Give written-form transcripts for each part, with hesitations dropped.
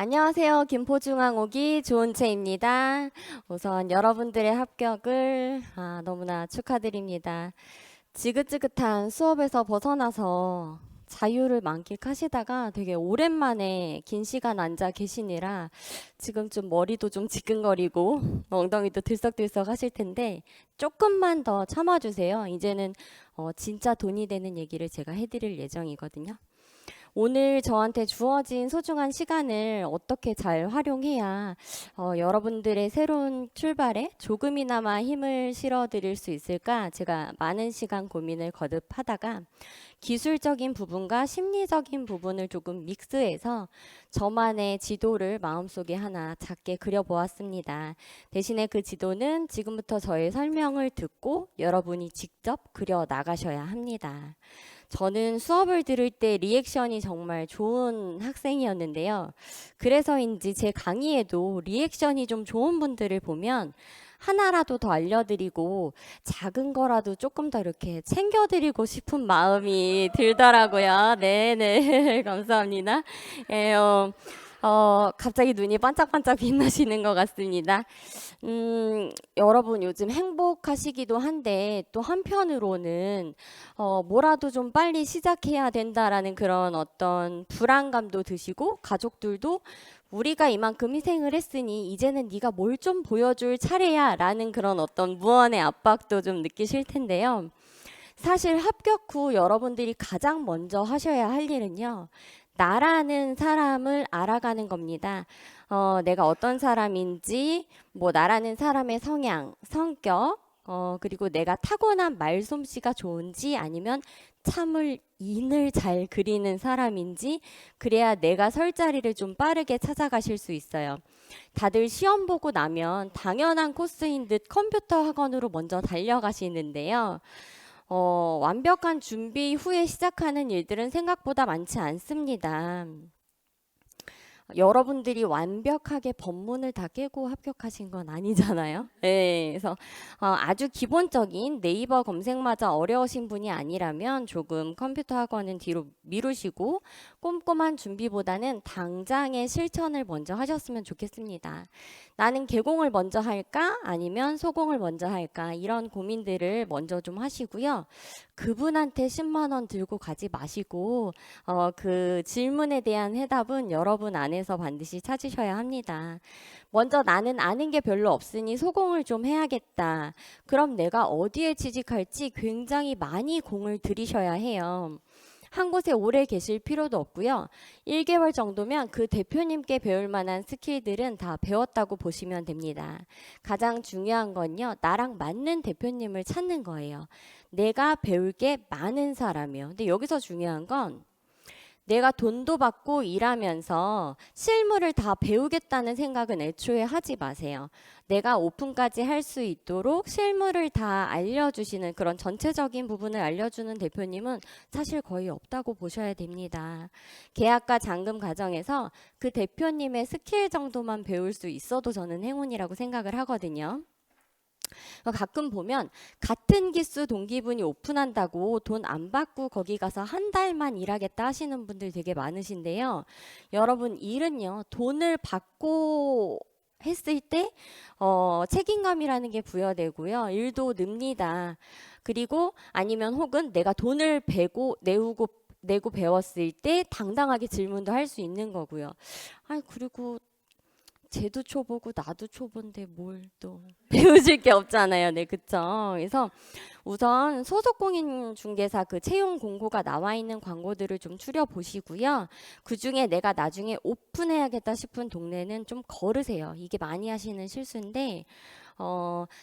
안녕하세요. 김포중앙오기 조은채입니다. 우선 여러분들의 합격을 너무나 축하드립니다. 지긋지긋한 수업에서 벗어나서 자유를 만끽하시다가 되게 오랜만에 긴 시간 앉아 계시니라 지금 좀 머리도 좀 지끈거리고 엉덩이도 들썩들썩 하실 텐데 조금만 더 참아주세요. 이제는 진짜 돈이 되는 얘기를 제가 해드릴 예정이거든요. 오늘 저한테 주어진 소중한 시간을 어떻게 잘 활용해야 여러분들의 새로운 출발에 조금이나마 힘을 실어드릴 수 있을까 제가 많은 시간 고민을 거듭하다가 기술적인 부분과 심리적인 부분을 조금 믹스해서 저만의 지도를 마음속에 하나 작게 그려보았습니다. 대신에 그 지도는 지금부터 저의 설명을 듣고 여러분이 직접 그려 나가셔야 합니다. 저는 수업을 들을 때 리액션이 정말 좋은 학생이었는데요. 그래서인지 제 강의에도 리액션이 좀 좋은 분들을 보면 하나라도 더 알려드리고 작은 거라도 조금 더 이렇게 챙겨드리고 싶은 마음이 들더라고요. 네네. 감사합니다. 예, 갑자기 눈이 반짝반짝 빛나시는 것 같습니다. 여러분 요즘 행복하시기도 한데 또 한편으로는 뭐라도 좀 빨리 시작해야 된다라는 그런 어떤 불안감도 드시고 가족들도 우리가 이만큼 희생을 했으니 이제는 네가 뭘 좀 보여줄 차례야 라는 그런 어떤 무언의 압박도 좀 느끼실 텐데요. 사실 합격 후 여러분들이 가장 먼저 하셔야 할 일은요. 나라는 사람을 알아가는 겁니다. 내가 어떤 사람인지, 뭐 나라는 사람의 성향, 성격, 그리고 내가 타고난 말솜씨가 좋은지 아니면 참을 인을 잘 그리는 사람인지 그래야 내가 설 자리를 좀 빠르게 찾아가실 수 있어요. 다들 시험 보고 나면 당연한 코스인 듯 컴퓨터 학원으로 먼저 달려가시는데요. 완벽한 준비 후에 시작하는 일들은 생각보다 많지 않습니다. 여러분들이 완벽하게 법문을 다 깨고 합격하신 건 아니잖아요. 네, 그래서 아주 기본적인 네이버 검색마저 어려우신 분이 아니라면 조금 컴퓨터 학원은 뒤로 미루시고 꼼꼼한 준비보다는 당장의 실천을 먼저 하셨으면 좋겠습니다. 나는 개공을 먼저 할까? 아니면 소공을 먼저 할까? 이런 고민들을 먼저 좀 하시고요. 그분한테 10만 원 들고 가지 마시고 그 질문에 대한 해답은 여러분 안에서 반드시 찾으셔야 합니다. 먼저 나는 아는 게 별로 없으니 소공을 좀 해야겠다. 그럼 내가 어디에 취직할지 굉장히 많이 공을 들이셔야 해요. 한 곳에 오래 계실 필요도 없고요. 1개월 정도면 그 대표님께 배울 만한 스킬들은 다 배웠다고 보시면 됩니다. 가장 중요한 건요. 나랑 맞는 대표님을 찾는 거예요. 내가 배울 게 많은 사람이요. 근데 여기서 중요한 건 내가 돈도 받고 일하면서 실무를 다 배우겠다는 생각은 애초에 하지 마세요. 내가 오픈까지 할 수 있도록 실무를 다 알려주시는 그런 전체적인 부분을 알려주는 대표님은 사실 거의 없다고 보셔야 됩니다. 계약과 잔금 과정에서 그 대표님의 스킬 정도만 배울 수 있어도 저는 행운이라고 생각을 하거든요. 가끔 보면 같은 기수 동기분이 오픈한다고 돈 안 받고 거기 가서 한 달만 일하겠다 하시는 분들 되게 많으신데요. 여러분 일은요 돈을 받고 했을 때 책임감이라는 게 부여되고요. 일도 늡니다. 그리고 아니면 혹은 내가 돈을 내고 배웠을 때 당당하게 질문도 할 수 있는 거고요. 그리고 쟤도 초보고 나도 초보인데 뭘 또 배우실 게 없잖아요. 네, 그쵸? 그래서 우선 소속공인중개사 그 채용 공고가 나와 있는 광고들을 좀 추려 보시고요. 그 중에 내가 나중에 오픈해야겠다 싶은 동네는 좀 걸으세요. 이게 많이 하시는 실수인데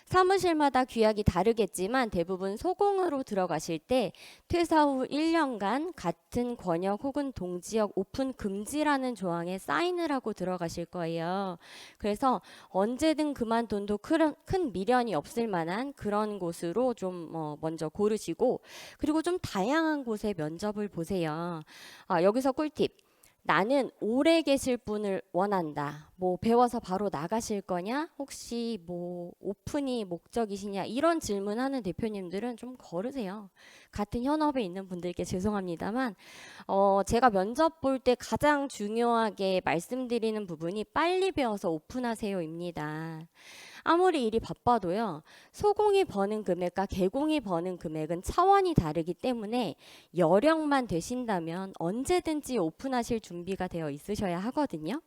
사무실마다 규약이 다르겠지만 대부분 소공으로 들어가실 때 퇴사 후 1년간 같은 권역 혹은 동지역 오픈 금지라는 조항에 사인을 하고 들어가실 거예요. 그래서 언제든 그만둬도 큰 미련이 없을 만한 그런 곳으로 좀 먼저 고르시고 그리고 좀 다양한 곳에 면접을 보세요. 여기서 꿀팁. 나는 오래 계실 분을 원한다. 뭐 배워서 바로 나가실 거냐? 혹시 뭐 오픈이 목적이시냐? 이런 질문하는 대표님들은 좀 거르세요. 같은 현업에 있는 분들께 죄송합니다만 제가 면접 볼 때 가장 중요하게 말씀드리는 부분이 빨리 배워서 오픈하세요입니다. 아무리 일이 바빠도요, 소공이 버는 금액과 개공이 버는 금액은 차원이 다르기 때문에 여력만 되신다면 언제든지 오픈하실 준비가 되어 있으셔야 하거든요.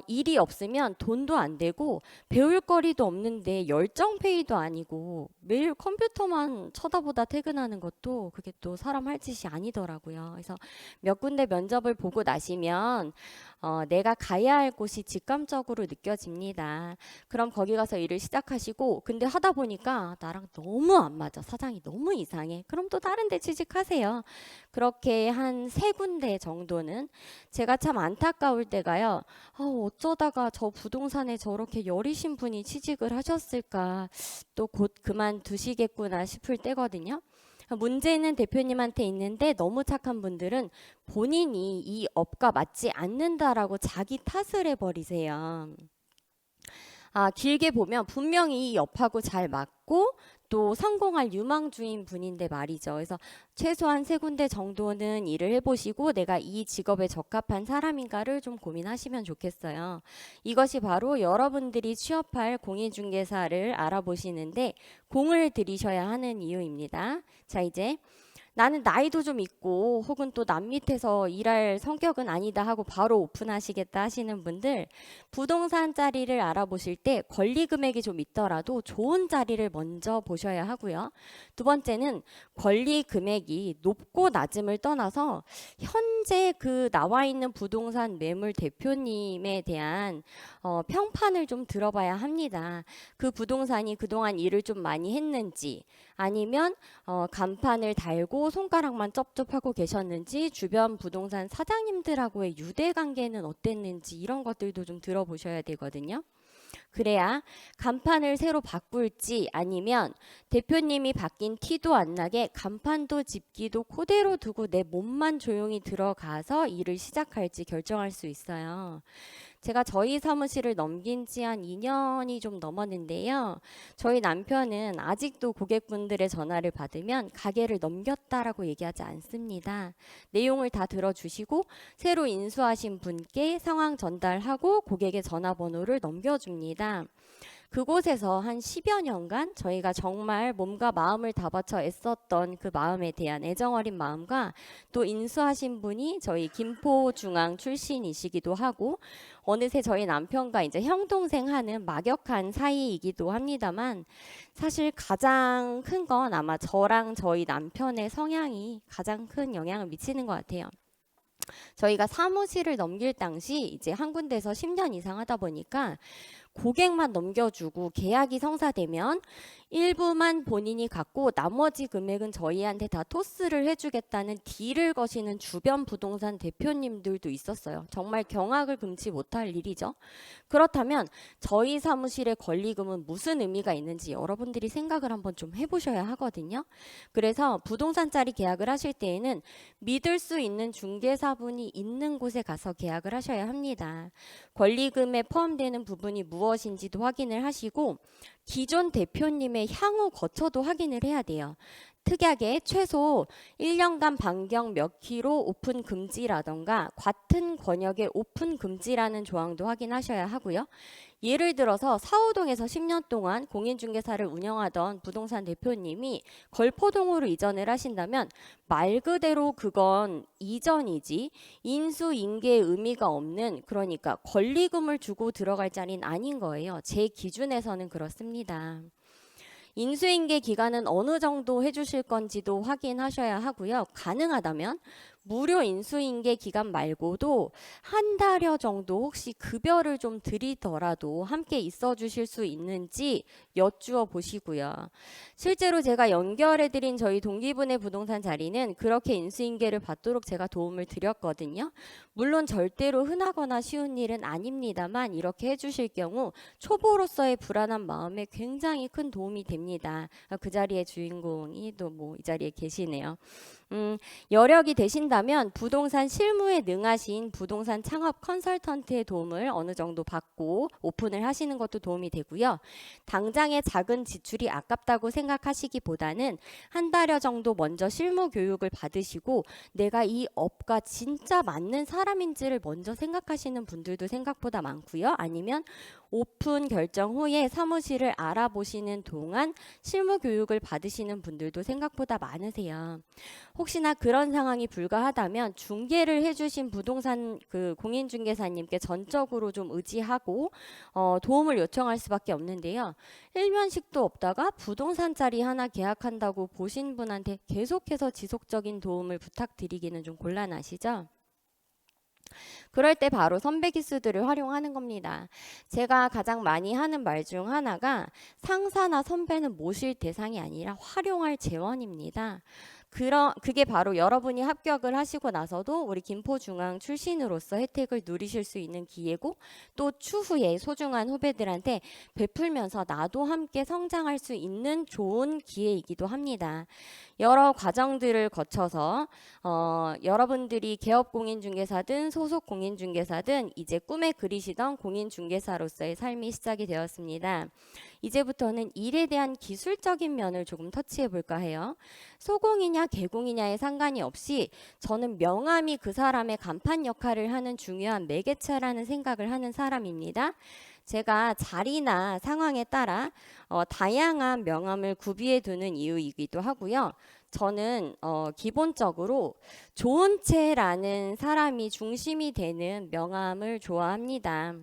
일이 없으면 돈도 안 되고 배울 거리도 없는데 열정페이도 아니고 매일 컴퓨터만 쳐다보다 퇴근하는 것도 그게 또 사람 할 짓이 아니더라고요. 그래서 몇 군데 면접을 보고 나시면 내가 가야 할 곳이 직감적으로 느껴집니다. 그럼 거기 가서 일을 시작하시고 근데 하다 보니까 나랑 너무 안 맞아. 사장이 너무 이상해. 그럼 또 다른 데 취직하세요. 그렇게 한 세 군데 정도는 제가 참 안타까울 때가요. 어쩌다가 저 부동산에 저렇게 여리신 분이 취직을 하셨을까 또 곧 그만두시겠구나 싶을 때거든요. 문제는 대표님한테 있는데 너무 착한 분들은 본인이 이 업과 맞지 않는다라고 자기 탓을 해버리세요. 길게 보면 분명히 이 업하고 잘 맞고 또 성공할 유망주인 분인데 말이죠. 그래서 최소한 세 군데 정도는 일을 해보시고 내가 이 직업에 적합한 사람인가를 좀 고민하시면 좋겠어요. 이것이 바로 여러분들이 취업할 공인중개사를 알아보시는데 공을 들이셔야 하는 이유입니다. 자, 이제 나는 나이도 좀 있고 혹은 또 남 밑에서 일할 성격은 아니다 하고 바로 오픈하시겠다 하시는 분들, 부동산 자리를 알아보실 때 권리 금액이 좀 있더라도 좋은 자리를 먼저 보셔야 하고요. 두 번째는 권리 금액이 높고 낮음을 떠나서 현재 그 나와 있는 부동산 매물 대표님에 대한 평판을 좀 들어봐야 합니다. 그 부동산이 그동안 일을 좀 많이 했는지, 아니면 간판을 달고 손가락만 쩝쩝하고 계셨는지, 주변 부동산 사장님들하고의 유대 관계는 어땠는지, 이런 것들도 좀 들어보셔야 되거든요. 그래야 간판을 새로 바꿀지, 아니면 대표님이 바뀐 티도 안 나게 간판도 집기도 그대로 두고 내 몸만 조용히 들어가서 일을 시작할지 결정할 수 있어요. 제가 저희 사무실을 넘긴 지 한 2년이 좀 넘었는데요. 저희 남편은 아직도 고객분들의 전화를 받으면 가게를 넘겼다라고 얘기하지 않습니다. 내용을 다 들어주시고 새로 인수하신 분께 상황 전달하고 고객의 전화번호를 넘겨줍니다. 그곳에서 한 10여 년간 저희가 정말 몸과 마음을 다 바쳐 애썼던 그 마음에 대한 애정어린 마음과, 또 인수하신 분이 저희 김포중앙 출신이시기도 하고 어느새 저희 남편과 이제 형동생 하는 막역한 사이이기도 합니다만, 사실 가장 큰 건 아마 저랑 저희 남편의 성향이 가장 큰 영향을 미치는 것 같아요. 저희가 사무실을 넘길 당시 이제 한 군데서 10년 이상 하다 보니까 고객만 넘겨주고 계약이 성사되면 일부만 본인이 갖고 나머지 금액은 저희한테 다 토스를 해주겠다는 딜을 거시는 주변 부동산 대표님들도 있었어요. 정말 경악을 금치 못할 일이죠. 그렇다면 저희 사무실의 권리금은 무슨 의미가 있는지 여러분들이 생각을 한번 좀 해보셔야 하거든요. 그래서 부동산짜리 계약을 하실 때에는 믿을 수 있는 중개사분이 있는 곳에 가서 계약을 하셔야 합니다. 권리금에 포함되는 부분이 무엇인지도 확인을 하시고 기존 대표님의 향후 거처도 확인을 해야 돼요. 특약에 최소 1년간 반경 몇 킬로 오픈 금지라던가 같은 권역의 오픈 금지라는 조항도 확인하셔야 하고요. 예를 들어서 사우동에서 10년 동안 공인중개사를 운영하던 부동산 대표님이 걸포동으로 이전을 하신다면 말 그대로 그건 이전이지 인수인계의 의미가 없는, 그러니까 권리금을 주고 들어갈 자리는 아닌 거예요. 제 기준에서는 그렇습니다. 인수인계 기간은 어느 정도 해주실 건지도 확인하셔야 하고요. 가능하다면 무료 인수인계 기간 말고도 한 달여 정도 혹시 급여를 좀 드리더라도 함께 있어 주실 수 있는지 여쭈어 보시고요. 실제로 제가 연결해 드린 저희 동기분의 부동산 자리는 그렇게 인수인계를 받도록 제가 도움을 드렸거든요. 물론 절대로 흔하거나 쉬운 일은 아닙니다만 이렇게 해주실 경우 초보로서의 불안한 마음에 굉장히 큰 도움이 됩니다. 그 자리의 주인공이 또 뭐 이 자리에 계시네요. 여력이 되신다면 부동산 실무에 능하신 부동산 창업 컨설턴트의 도움을 어느 정도 받고 오픈을 하시는 것도 도움이 되고요. 당장의 작은 지출이 아깝다고 생각하시기보다는 한 달여 정도 먼저 실무 교육을 받으시고 내가 이 업과 진짜 맞는 사람인지를 먼저 생각하시는 분들도 생각보다 많고요. 아니면 오픈 결정 후에 사무실을 알아보시는 동안 실무 교육을 받으시는 분들도 생각보다 많으세요. 혹시나 그런 상황이 불가하다면 중개를 해주신 부동산 공인중개사님께 전적으로 좀 의지하고 도움을 요청할 수밖에 없는데요. 일면식도 없다가 부동산 자리 하나 계약한다고 보신 분한테 계속해서 지속적인 도움을 부탁드리기는 좀 곤란하시죠? 그럴 때 바로 선배 기수들을 활용하는 겁니다. 제가 가장 많이 하는 말 중 하나가 상사나 선배는 모실 대상이 아니라 활용할 재원입니다. 그게 바로 여러분이 합격을 하시고 나서도 우리 김포중앙 출신으로서 혜택을 누리실 수 있는 기회고 또 추후에 소중한 후배들한테 베풀면서 나도 함께 성장할 수 있는 좋은 기회이기도 합니다. 여러 과정들을 거쳐서 여러분들이 개업 공인중개사든 소속 공인중개사든 이제 꿈에 그리시던 공인중개사로서의 삶이 시작이 되었습니다. 이제부터는 일에 대한 기술적인 면을 조금 터치해 볼까 해요. 소공이냐 개공이냐에 상관이 없이 저는 명함이 그 사람의 간판 역할을 하는 중요한 매개체라는 생각을 하는 사람입니다. 제가 자리나 상황에 따라 다양한 명함을 구비해 두는 이유이기도 하고요. 저는 기본적으로 좋은 채라는 사람이 중심이 되는 명함을 좋아합니다.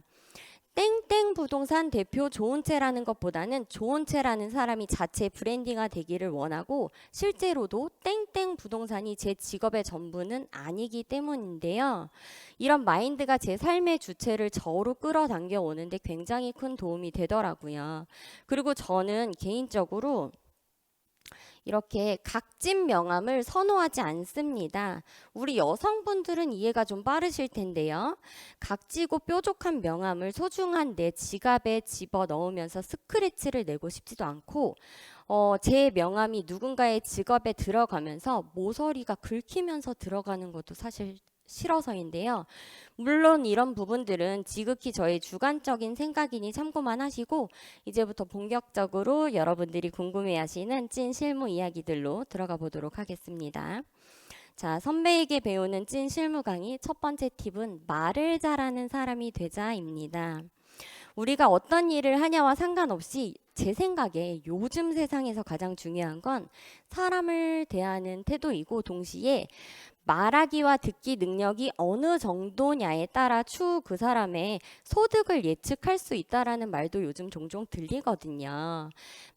땡땡 부동산 대표 좋은 채라는 것보다는 좋은 채라는 사람이 자체 브랜딩화 되기를 원하고 실제로도 땡땡 부동산이 제 직업의 전부는 아니기 때문인데요. 이런 마인드가 제 삶의 주체를 저로 끌어당겨 오는데 굉장히 큰 도움이 되더라고요. 그리고 저는 개인적으로 이렇게 각진 명함을 선호하지 않습니다. 우리 여성분들은 이해가 좀 빠르실 텐데요. 각지고 뾰족한 명함을 소중한 내 지갑에 집어 넣으면서 스크래치를 내고 싶지도 않고 제 명함이 누군가의 지갑에 들어가면서 모서리가 긁히면서 들어가는 것도 사실 싫어서인데요. 물론 이런 부분들은 지극히 저의 주관적인 생각이니 참고만 하시고 이제부터 본격적으로 여러분들이 궁금해하시는 찐 실무 이야기들로 들어가 보도록 하겠습니다. 자, 선배에게 배우는 찐 실무 강의 첫 번째 팁은 말을 잘하는 사람이 되자입니다. 우리가 어떤 일을 하냐와 상관없이 제 생각에 요즘 세상에서 가장 중요한 건 사람을 대하는 태도이고 동시에 말하기와 듣기 능력이 어느 정도냐에 따라 추후 그 사람의 소득을 예측할 수 있다라는 말도 요즘 종종 들리거든요.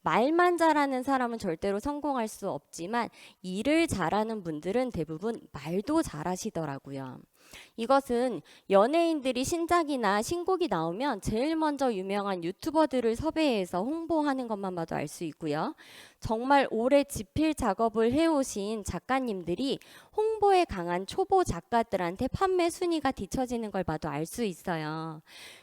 말만 잘하는 사람은 절대로 성공할 수 없지만 일을 잘하는 분들은 대부분 말도 잘하시더라고요. 이것은 연예인들이 신작이나 신곡이 나오면 제일 먼저 유명한 유튜버들을 섭외해서 홍보하는 것만 봐도 알 수 있고요. 정말 오래 집필 작업을 해오신 작가님들이 홍보에 강한 초보 작가들한테 판매 순위가 뒤처지는 걸 봐도 알 수 있어요.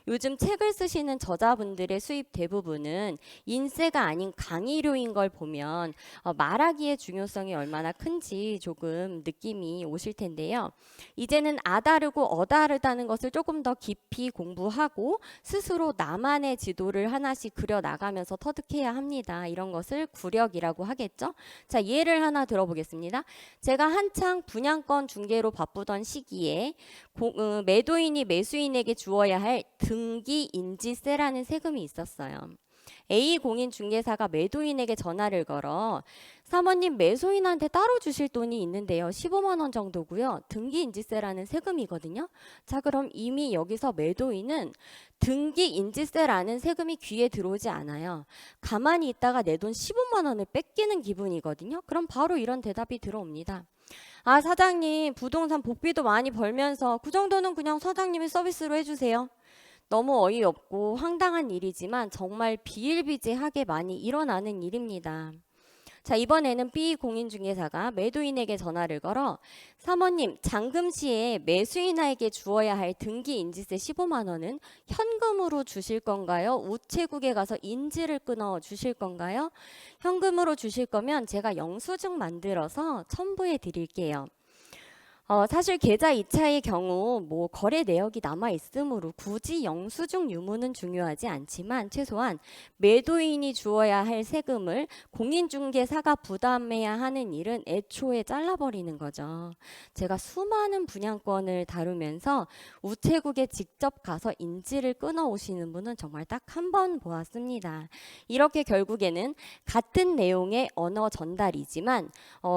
요즘 책을 쓰시는 저자분들의 수입 대부분은 인세가 아닌 강의료인 걸 보면 말하기의 중요성이 얼마나 큰지 조금 느낌이 오실 텐데요. 이제는 아다르고 어다르다는 것을 조금 더 깊이 공부하고 스스로 나만의 지도를 하나씩 그려 나가면서 터득해야 합니다. 이런 것을 구력이라고 하겠죠. 자, 예를 하나 들어보겠습니다. 제가 한창 분양권 중개로 바쁘던 시기에 매도인이 매수인에게 주어야 할 등기인지세라는 세금이 있었어요. A 공인중개사가 매도인에게 전화를 걸어 사모님 매수인한테 따로 주실 돈이 있는데요. 15만 원 정도고요. 등기인지세라는 세금이거든요. 자, 그럼 이미 여기서 매도인은 등기인지세라는 세금이 귀에 들어오지 않아요. 가만히 있다가 내 돈 15만 원을 뺏기는 기분이거든요. 그럼 바로 이런 대답이 들어옵니다. 아, 사장님 부동산 복비도 많이 벌면서 그 정도는 그냥 사장님이 서비스로 해주세요. 너무 어이없고 황당한 일이지만 정말 비일비재하게 많이 일어나는 일입니다. 자, 이번에는 B 공인중개사가 매도인에게 전화를 걸어 사모님, 잔금 시에 매수인에게 주어야 할 등기 인지세 15만 원은 현금으로 주실 건가요? 우체국에 가서 인지를 끊어 주실 건가요? 현금으로 주실 거면 제가 영수증 만들어서 첨부해 드릴게요. 사실 계좌 이체의 경우 뭐 거래 내역이 남아 있으므로 굳이 영수증 유무는 중요하지 않지만 최소한 매도인이 주어야 할 세금을 공인중개사가 부담해야 하는 일은 애초에 잘라버리는 거죠. 제가 수많은 분양권을 다루면서 우체국에 직접 가서 인지를 끊어 오시는 분은 정말 딱 한 번 보았습니다. 이렇게 결국에는 같은 내용의 언어 전달이지만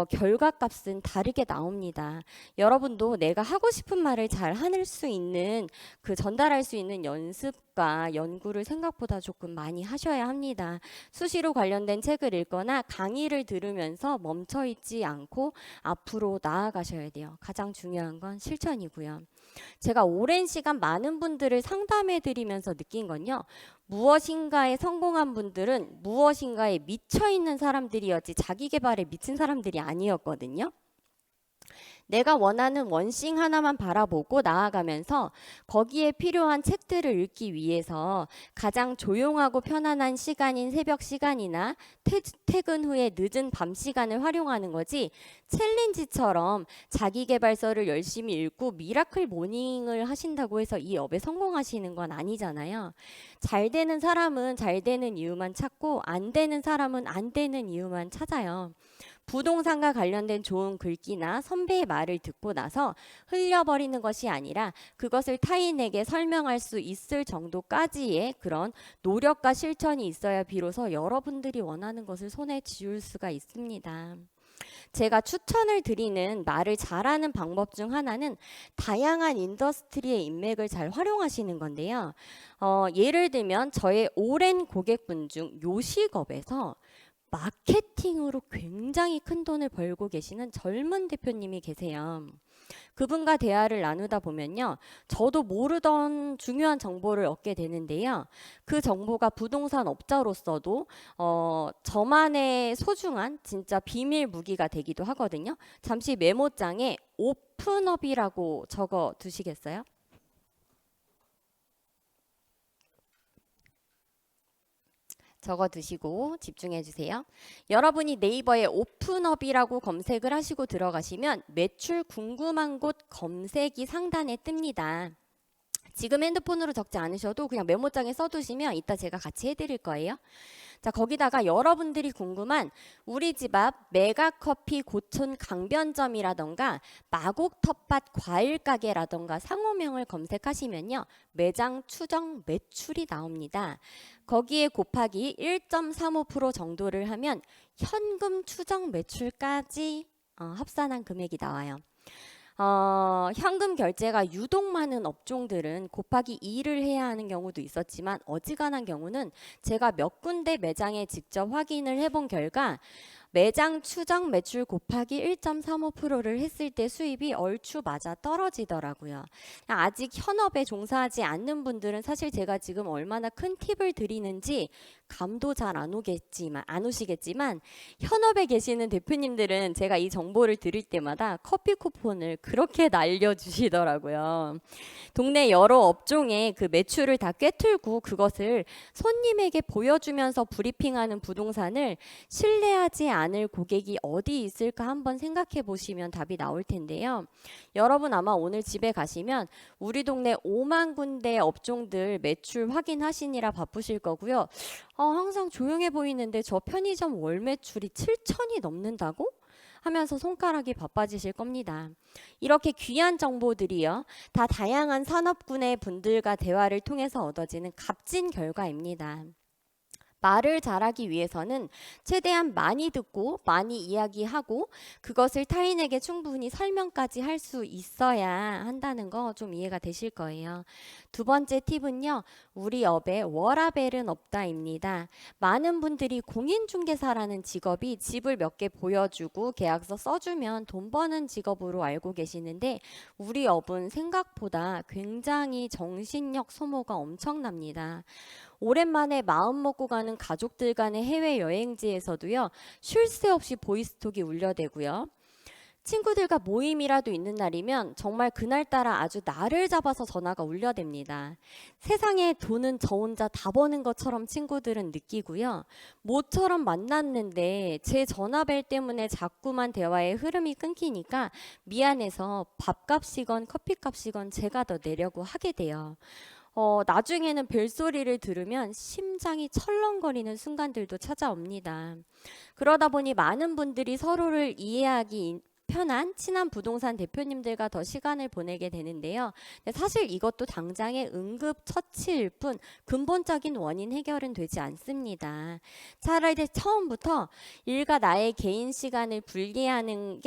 결과값은 다르게 나옵니다. 여러분도 내가 하고 싶은 말을 잘 할 수 있는 그 전달할 수 있는 연습과 연구를 생각보다 조금 많이 하셔야 합니다. 수시로 관련된 책을 읽거나 강의를 들으면서 멈춰 있지 않고 앞으로 나아가셔야 돼요. 가장 중요한 건 실천이고요. 제가 오랜 시간 많은 분들을 상담해 드리면서 느낀 건요. 무엇인가에 성공한 분들은 무엇인가에 미쳐 있는 사람들이었지 자기 개발에 미친 사람들이 아니었거든요. 내가 원하는 원싱 하나만 바라보고 나아가면서 거기에 필요한 책들을 읽기 위해서 가장 조용하고 편안한 시간인 새벽 시간이나 퇴근 후에 늦은 밤 시간을 활용하는 거지 챌린지처럼 자기계발서를 열심히 읽고 미라클 모닝을 하신다고 해서 이 업에 성공하시는 건 아니잖아요. 잘 되는 사람은 잘 되는 이유만 찾고 안 되는 사람은 안 되는 이유만 찾아요. 부동산과 관련된 좋은 글귀나 선배의 말을 듣고 나서 흘려버리는 것이 아니라 그것을 타인에게 설명할 수 있을 정도까지의 그런 노력과 실천이 있어야 비로소 여러분들이 원하는 것을 손에 쥐을 수가 있습니다. 제가 추천을 드리는 말을 잘하는 방법 중 하나는 다양한 인더스트리의 인맥을 잘 활용하시는 건데요. 예를 들면 저의 오랜 고객분 중 요식업에서 마케팅으로 굉장히 큰 돈을 벌고 계시는 젊은 대표님이 계세요. 그분과 대화를 나누다 보면요. 저도 모르던 중요한 정보를 얻게 되는데요. 그 정보가 부동산 업자로서도 저만의 소중한 진짜 비밀 무기가 되기도 하거든요. 잠시 메모장에 오픈업이라고 적어 두시겠어요? 적어 두시고 집중해 주세요. 여러분이 네이버에 오픈업이라고 검색을 하시고 들어가시면 매출 궁금한 곳 검색이 상단에 뜹니다. 지금 핸드폰으로 적지 않으셔도 그냥 메모장에 써두시면 이따 제가 같이 해드릴 거예요. 자, 거기다가 여러분들이 궁금한 우리 집 앞 메가커피 고촌 강변점이라던가 마곡 텃밭 과일 가게라던가 상호명을 검색하시면요. 매장 추정 매출이 나옵니다. 거기에 곱하기 1.35% 정도를 하면 현금 추정 매출까지 합산한 금액이 나와요. 현금 결제가 유독 많은 업종들은 곱하기 2를 해야 하는 경우도 있었지만 어지간한 경우는 제가 몇 군데 매장에 직접 확인을 해본 결과 매장 추정 매출 곱하기 1.35%를 했을 때 수입이 얼추 맞아 떨어지더라고요. 아직 현업에 종사하지 않는 분들은 사실 제가 지금 얼마나 큰 팁을 드리는지 감도 잘 안 오시겠지만 현업에 계시는 대표님들은 제가 이 정보를 드릴 때마다 커피 쿠폰을 그렇게 날려주시더라고요. 동네 여러 업종의 그 매출을 다 꿰뚫고 그것을 손님에게 보여주면서 브리핑하는 부동산을 신뢰하지 않을 고객이 어디 있을까 한번 생각해 보시면 답이 나올 텐데요. 여러분 아마 오늘 집에 가시면 우리 동네 5만 군데 업종들 매출 확인하시느라 바쁘실 거고요. 항상 조용해 보이는데 저 편의점 월 매출이 7천이 넘는다고? 하면서 손가락이 바빠지실 겁니다. 이렇게 귀한 정보들이요. 다 다양한 산업군의 분들과 대화를 통해서 얻어지는 값진 결과입니다. 말을 잘하기 위해서는 최대한 많이 듣고 많이 이야기하고 그것을 타인에게 충분히 설명까지 할 수 있어야 한다는 거 좀 이해가 되실 거예요. 두 번째 팁은요. 우리 업에 워라벨은 없다입니다. 많은 분들이 공인중개사라는 직업이 집을 몇 개 보여주고 계약서 써주면 돈 버는 직업으로 알고 계시는데 우리 업은 생각보다 굉장히 정신력 소모가 엄청납니다. 오랜만에 마음 먹고 가는 가족들 간의 해외 여행지에서도요, 쉴 새 없이 보이스톡이 울려대고요. 친구들과 모임이라도 있는 날이면 정말 그날따라 아주 날을 잡아서 전화가 울려댑니다. 세상에 돈은 저 혼자 다 버는 것처럼 친구들은 느끼고요. 모처럼 만났는데 제 전화벨 때문에 자꾸만 대화의 흐름이 끊기니까 미안해서 밥값이건 커피값이건 제가 더 내려고 하게 돼요. 나중에는 벨소리를 들으면 심장이 철렁거리는 순간들도 찾아옵니다. 그러다 보니 많은 분들이 서로를 이해하기 편한 친한 부동산 대표님들과 더 시간을 보내게 되는데요. 근데 사실 이것도 당장의 응급처치일 뿐 근본적인 원인 해결은 되지 않습니다. 차라리 처음부터 일과 나의 개인 시간을 분리한다는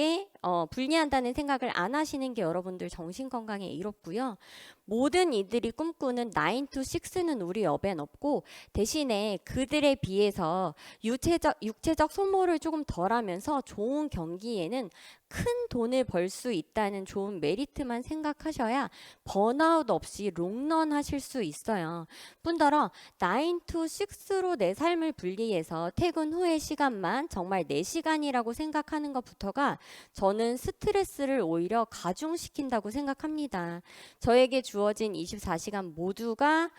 생각을 안 하시는 게 여러분들 정신건강에 이롭고요. 모든 이들이 꿈꾸는 9 to 6는 우리 업엔 없고 대신에 그들에 비해서 육체적 소모를 조금 덜하면서 좋은 경기에는 큰 돈을 벌 수 있다는 좋은 메리트만 생각하셔야 번아웃 없이 롱런 하실 수 있어요. 뿐더러 9 to 6로 내 삶을 분리해서 퇴근 후의 시간만 정말 내 시간이라고 생각하는 것부터가 저는 스트레스를 오히려 가중시킨다고 생각합니다. 저에게 주어진 24시간 모두가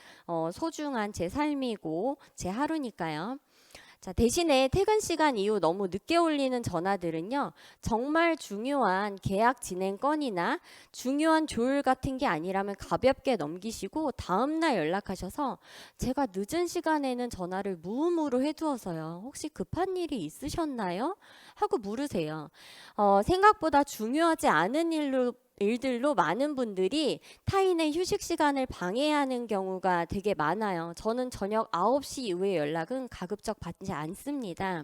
소중한 제 삶이고 제 하루니까요. 자, 대신에 퇴근 시간 이후 너무 늦게 울리는 전화들은요, 정말 중요한 계약 진행 건이나 중요한 조율 같은 게 아니라면 가볍게 넘기시고 다음날 연락하셔서 제가 늦은 시간에는 전화를 무음으로 해두어서요. 혹시 급한 일이 있으셨나요? 하고 물으세요. 생각보다 중요하지 않은 일들로 많은 분들이 타인의 휴식 시간을 방해하는 경우가 되게 많아요. 저는 저녁 9시 이후의 연락은 가급적 받지 않습니다.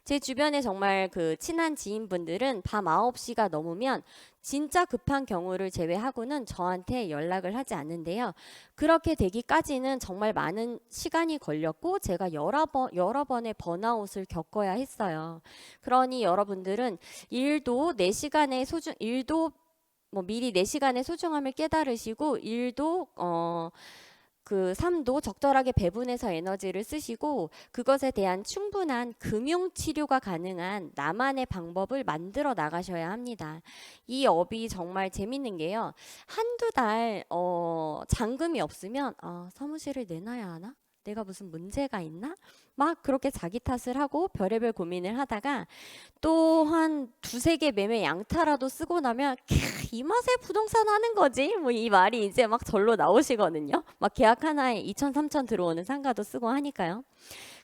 제 주변에 정말 그 친한 지인분들은 밤 9시가 넘으면 진짜 급한 경우를 제외하고는 저한테 연락을 하지 않는데요. 그렇게 되기까지는 정말 많은 시간이 걸렸고 제가 여러 번의 번아웃을 겪어야 했어요. 그러니 여러분들은 일도 미리 내 시간의 소중함을 깨달으시고 일도 삶도 적절하게 배분해서 에너지를 쓰시고 그것에 대한 충분한 금융 치료가 가능한 나만의 방법을 만들어 나가셔야 합니다. 이 업이 정말 재밌는 게요. 한두 달 잔금이 없으면 사무실을 내놔야 하나? 내가 무슨 문제가 있나? 막 그렇게 자기 탓을 하고 별의별 고민을 하다가 또 한 두세 개 매매 양타라도 쓰고 나면 이 맛에 부동산 하는 거지? 뭐 이 말이 이제 막 절로 나오시거든요. 막 계약 하나에 2천, 3천 들어오는 상가도 쓰고 하니까요.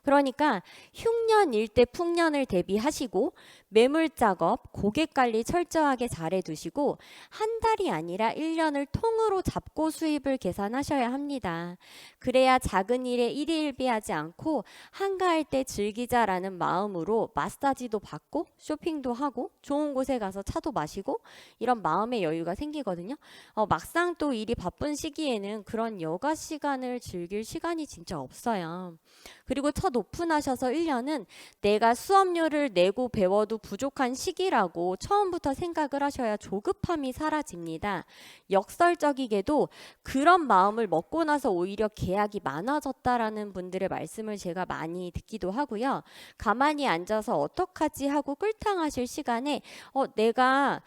그러니까 흉년 일대 풍년을 대비하시고 매물 작업, 고객 관리 철저하게 잘해 두시고 한 달이 아니라 1년을 통으로 잡고 수입을 계산하셔야 합니다. 그래야 작은 일에 일희일비하지 않고 한가할 때 즐기자라는 마음으로 마사지도 받고 쇼핑도 하고 좋은 곳에 가서 차도 마시고 이런 마음의 여유가 생기거든요. 막상 또 일이 바쁜 시기에는 그런 여가 시간을 즐길 시간이 진짜 없어요. 그리고 첫 오픈하셔서 1년은 내가 수업료를 내고 배워도 부족한 시기라고 처음부터 생각을 하셔야 조급함이 사라집니다. 역설적이게도 그런 마음을 먹고 나서 오히려 계약이 많아졌다라는 분들의 말씀을 제가 많이 듣기도 하고요. 가만히 앉아서 어떡하지 하고 끌당하실 시간에 내가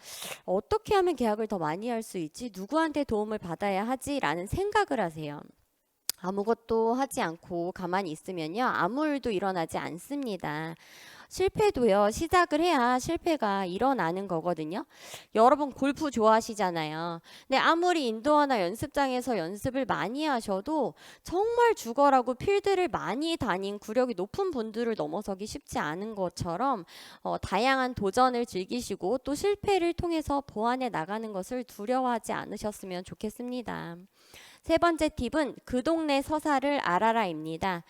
어떻게 하면 계약을 더 많이 할 수 있지? 누구한테 도움을 받아야 하지? 라는 생각을 하세요. 아무것도 하지 않고 가만히 있으면요, 아무 일도 일어나지 않습니다. 실패도요, 시작을 해야 실패가 일어나는 거거든요. 여러분 골프 좋아하시잖아요. 근데 아무리 인도어나 연습장에서 연습을 많이 하셔도 정말 죽어라고 필드를 많이 다닌 구력이 높은 분들을 넘어서기 쉽지 않은 것처럼 다양한 도전을 즐기시고 또 실패를 통해서 보완해 나가는 것을 두려워하지 않으셨으면 좋겠습니다. 세 번째 팁은 그 동네 서사를 알아라입니다.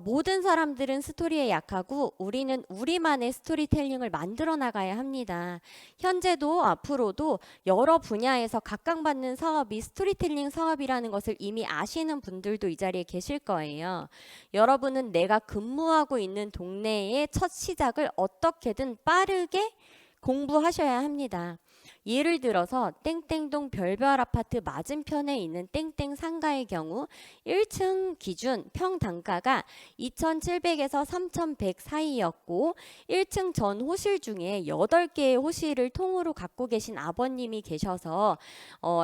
모든 사람들은 스토리에 약하고 우리는 우리만의 스토리텔링을 만들어 나가야 합니다. 현재도 앞으로도 여러 분야에서 각광받는 사업이 스토리텔링 사업이라는 것을 이미 아시는 분들도 이 자리에 계실 거예요. 여러분은 내가 근무하고 있는 동네의 첫 시작을 어떻게든 빠르게 공부하셔야 합니다. 예를 들어서 땡땡동 별별 아파트 맞은편에 있는 땡땡 상가의 경우 1층 기준 평당가가 2,700에서 3,100 사이였고 1층 전 호실 중에 8개의 호실을 통으로 갖고 계신 아버님이 계셔서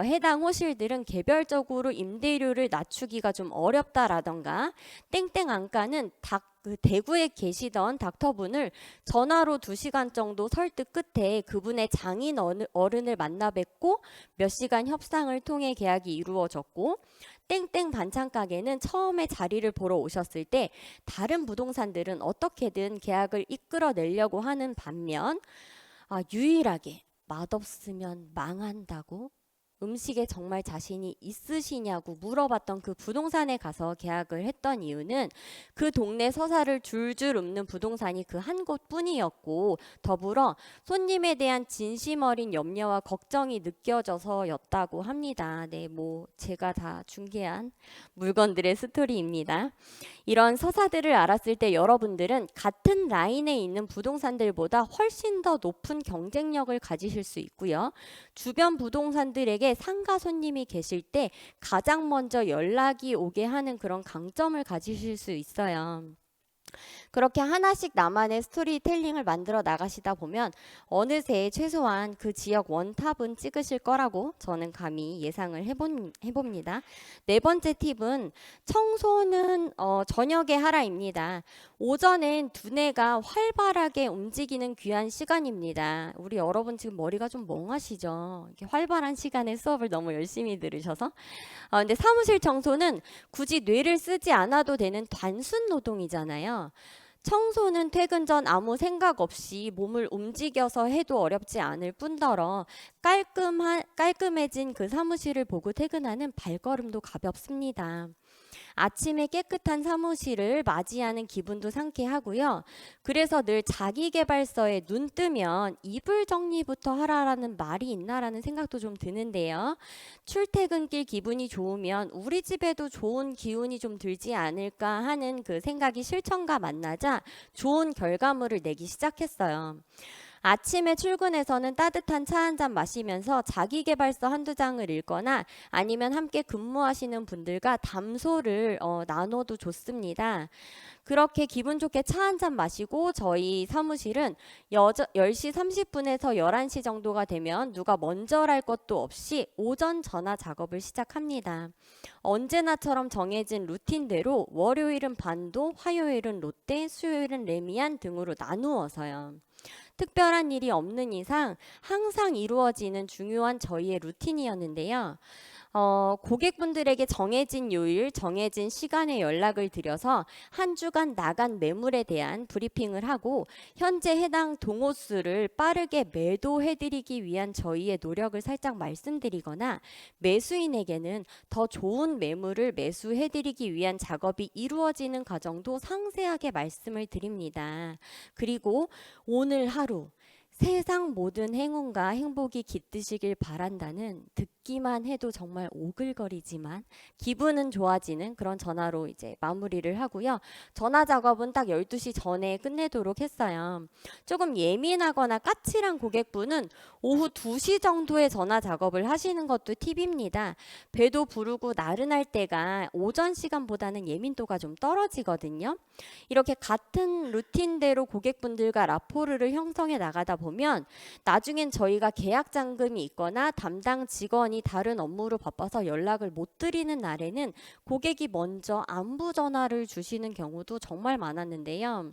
해당 호실들은 개별적으로 임대료를 낮추기가 좀 어렵다라던가 땡땡 안가는 그 대구에 계시던 닥터분을 전화로 2시간 정도 설득 끝에 그분의 장인 어른을 만나 뵙고 몇 시간 협상을 통해 계약이 이루어졌고 땡땡 반찬 가게는 처음에 자리를 보러 오셨을 때 다른 부동산들은 어떻게든 계약을 이끌어내려고 하는 반면 유일하게 맛없으면 망한다고 음식에 정말 자신이 있으시냐고 물어봤던 그 부동산에 가서 계약을 했던 이유는 그 동네 서사를 줄줄 읊는 부동산이 그 한 곳뿐이었고 더불어 손님에 대한 진심 어린 염려와 걱정이 느껴져서였다고 합니다. 네, 뭐 제가 다 중개한 물건들의 스토리입니다. 이런 서사들을 알았을 때 여러분들은 같은 라인에 있는 부동산들보다 훨씬 더 높은 경쟁력을 가지실 수 있고요. 주변 부동산들에게 상가 손님이 계실 때 가장 먼저 연락이 오게 하는 그런 강점을 가지실 수 있어요. 그렇게 하나씩 나만의 스토리텔링을 만들어 나가시다 보면 어느새 최소한 그 지역 원탑은 찍으실 거라고 저는 감히 예상을 해봅니다. 네 번째 팁은 청소는 저녁에 하라입니다. 오전엔 두뇌가 활발하게 움직이는 귀한 시간입니다. 우리 여러분 지금 머리가 좀 멍하시죠? 이렇게 활발한 시간에 수업을 너무 열심히 들으셔서 근데 사무실 청소는 굳이 뇌를 쓰지 않아도 되는 단순 노동이잖아요. 청소는 퇴근 전 아무 생각 없이 몸을 움직여서 해도 어렵지 않을 뿐더러 깔끔해진 그 사무실을 보고 퇴근하는 발걸음도 가볍습니다. 아침에 깨끗한 사무실을 맞이하는 기분도 상쾌하고요. 그래서 늘 자기계발서에 눈 뜨면 이불 정리부터 하라라는 말이 있나라는 생각도 좀 드는데요. 출퇴근길 기분이 좋으면 우리 집에도 좋은 기운이 좀 들지 않을까 하는 그 생각이 실천과 만나자 좋은 결과물을 내기 시작했어요. 아침에 출근해서는 따뜻한 차 한 잔 마시면서 자기계발서 한두 장을 읽거나 아니면 함께 근무하시는 분들과 담소를 나눠도 좋습니다. 그렇게 기분 좋게 차 한 잔 마시고 저희 사무실은 10시 30분에서 11시 정도가 되면 누가 먼저랄 것도 없이 오전 전화 작업을 시작합니다. 언제나처럼 정해진 루틴대로 월요일은 반도, 화요일은 롯데, 수요일은 레미안 등으로 나누어서요. 특별한 일이 없는 이상 항상 이루어지는 중요한 저희의 루틴이었는데요. 고객분들에게 정해진 요일, 정해진 시간에 연락을 드려서 한 주간 나간 매물에 대한 브리핑을 하고 현재 해당 동호수를 빠르게 매도해드리기 위한 저희의 노력을 살짝 말씀드리거나 매수인에게는 더 좋은 매물을 매수해드리기 위한 작업이 이루어지는 과정도 상세하게 말씀을 드립니다. 그리고 오늘 하루 세상 모든 행운과 행복이 깃드시길 바란다는 듣기만 해도 정말 오글거리지만 기분은 좋아지는 그런 전화로 이제 마무리를 하고요. 전화 작업은 딱 12시 전에 끝내도록 했어요. 조금 예민하거나 까칠한 고객분은 오후 2시 정도에 전화 작업을 하시는 것도 팁입니다. 배도 부르고 나른할 때가 오전 시간보다는 예민도가 좀 떨어지거든요. 이렇게 같은 루틴대로 고객분들과 라포르를 형성해 나가다 보면 나중엔 저희가 계약 잔금이 있거나 담당 직원이 다른 업무로 바빠서 연락을 못 드리는 날에는 고객이 먼저 안부 전화를 주시는 경우도 정말 많았는데요.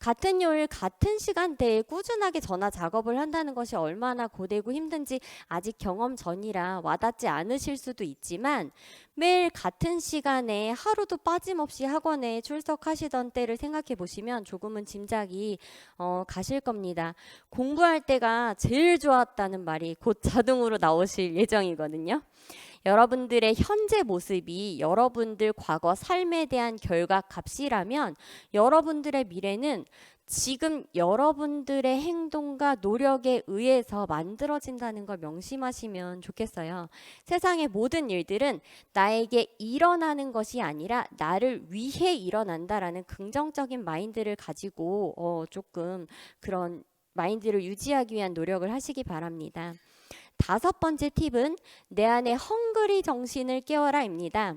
같은 요일 같은 시간대에 꾸준하게 전화 작업을 한다는 것이 얼마나 고되고 힘든지 아직 경험 전이라 와닿지 않으실 수도 있지만 매일 같은 시간에 하루도 빠짐없이 학원에 출석하시던 때를 생각해 보시면 조금은 짐작이 가실 겁니다. 공부할 때가 제일 좋았다는 말이 곧 자동으로 나오실 예정이거든요. 여러분들의 현재 모습이 여러분들 과거 삶에 대한 결과값이라면 여러분들의 미래는 지금 여러분들의 행동과 노력에 의해서 만들어진다는 걸 명심하시면 좋겠어요. 세상의 모든 일들은 나에게 일어나는 것이 아니라 나를 위해 일어난다라는 긍정적인 마인드를 가지고 조금 그런 마인드를 유지하기 위한 노력을 하시기 바랍니다. 5번째 팁은 내 안의 헝그리 정신을 깨워라입니다.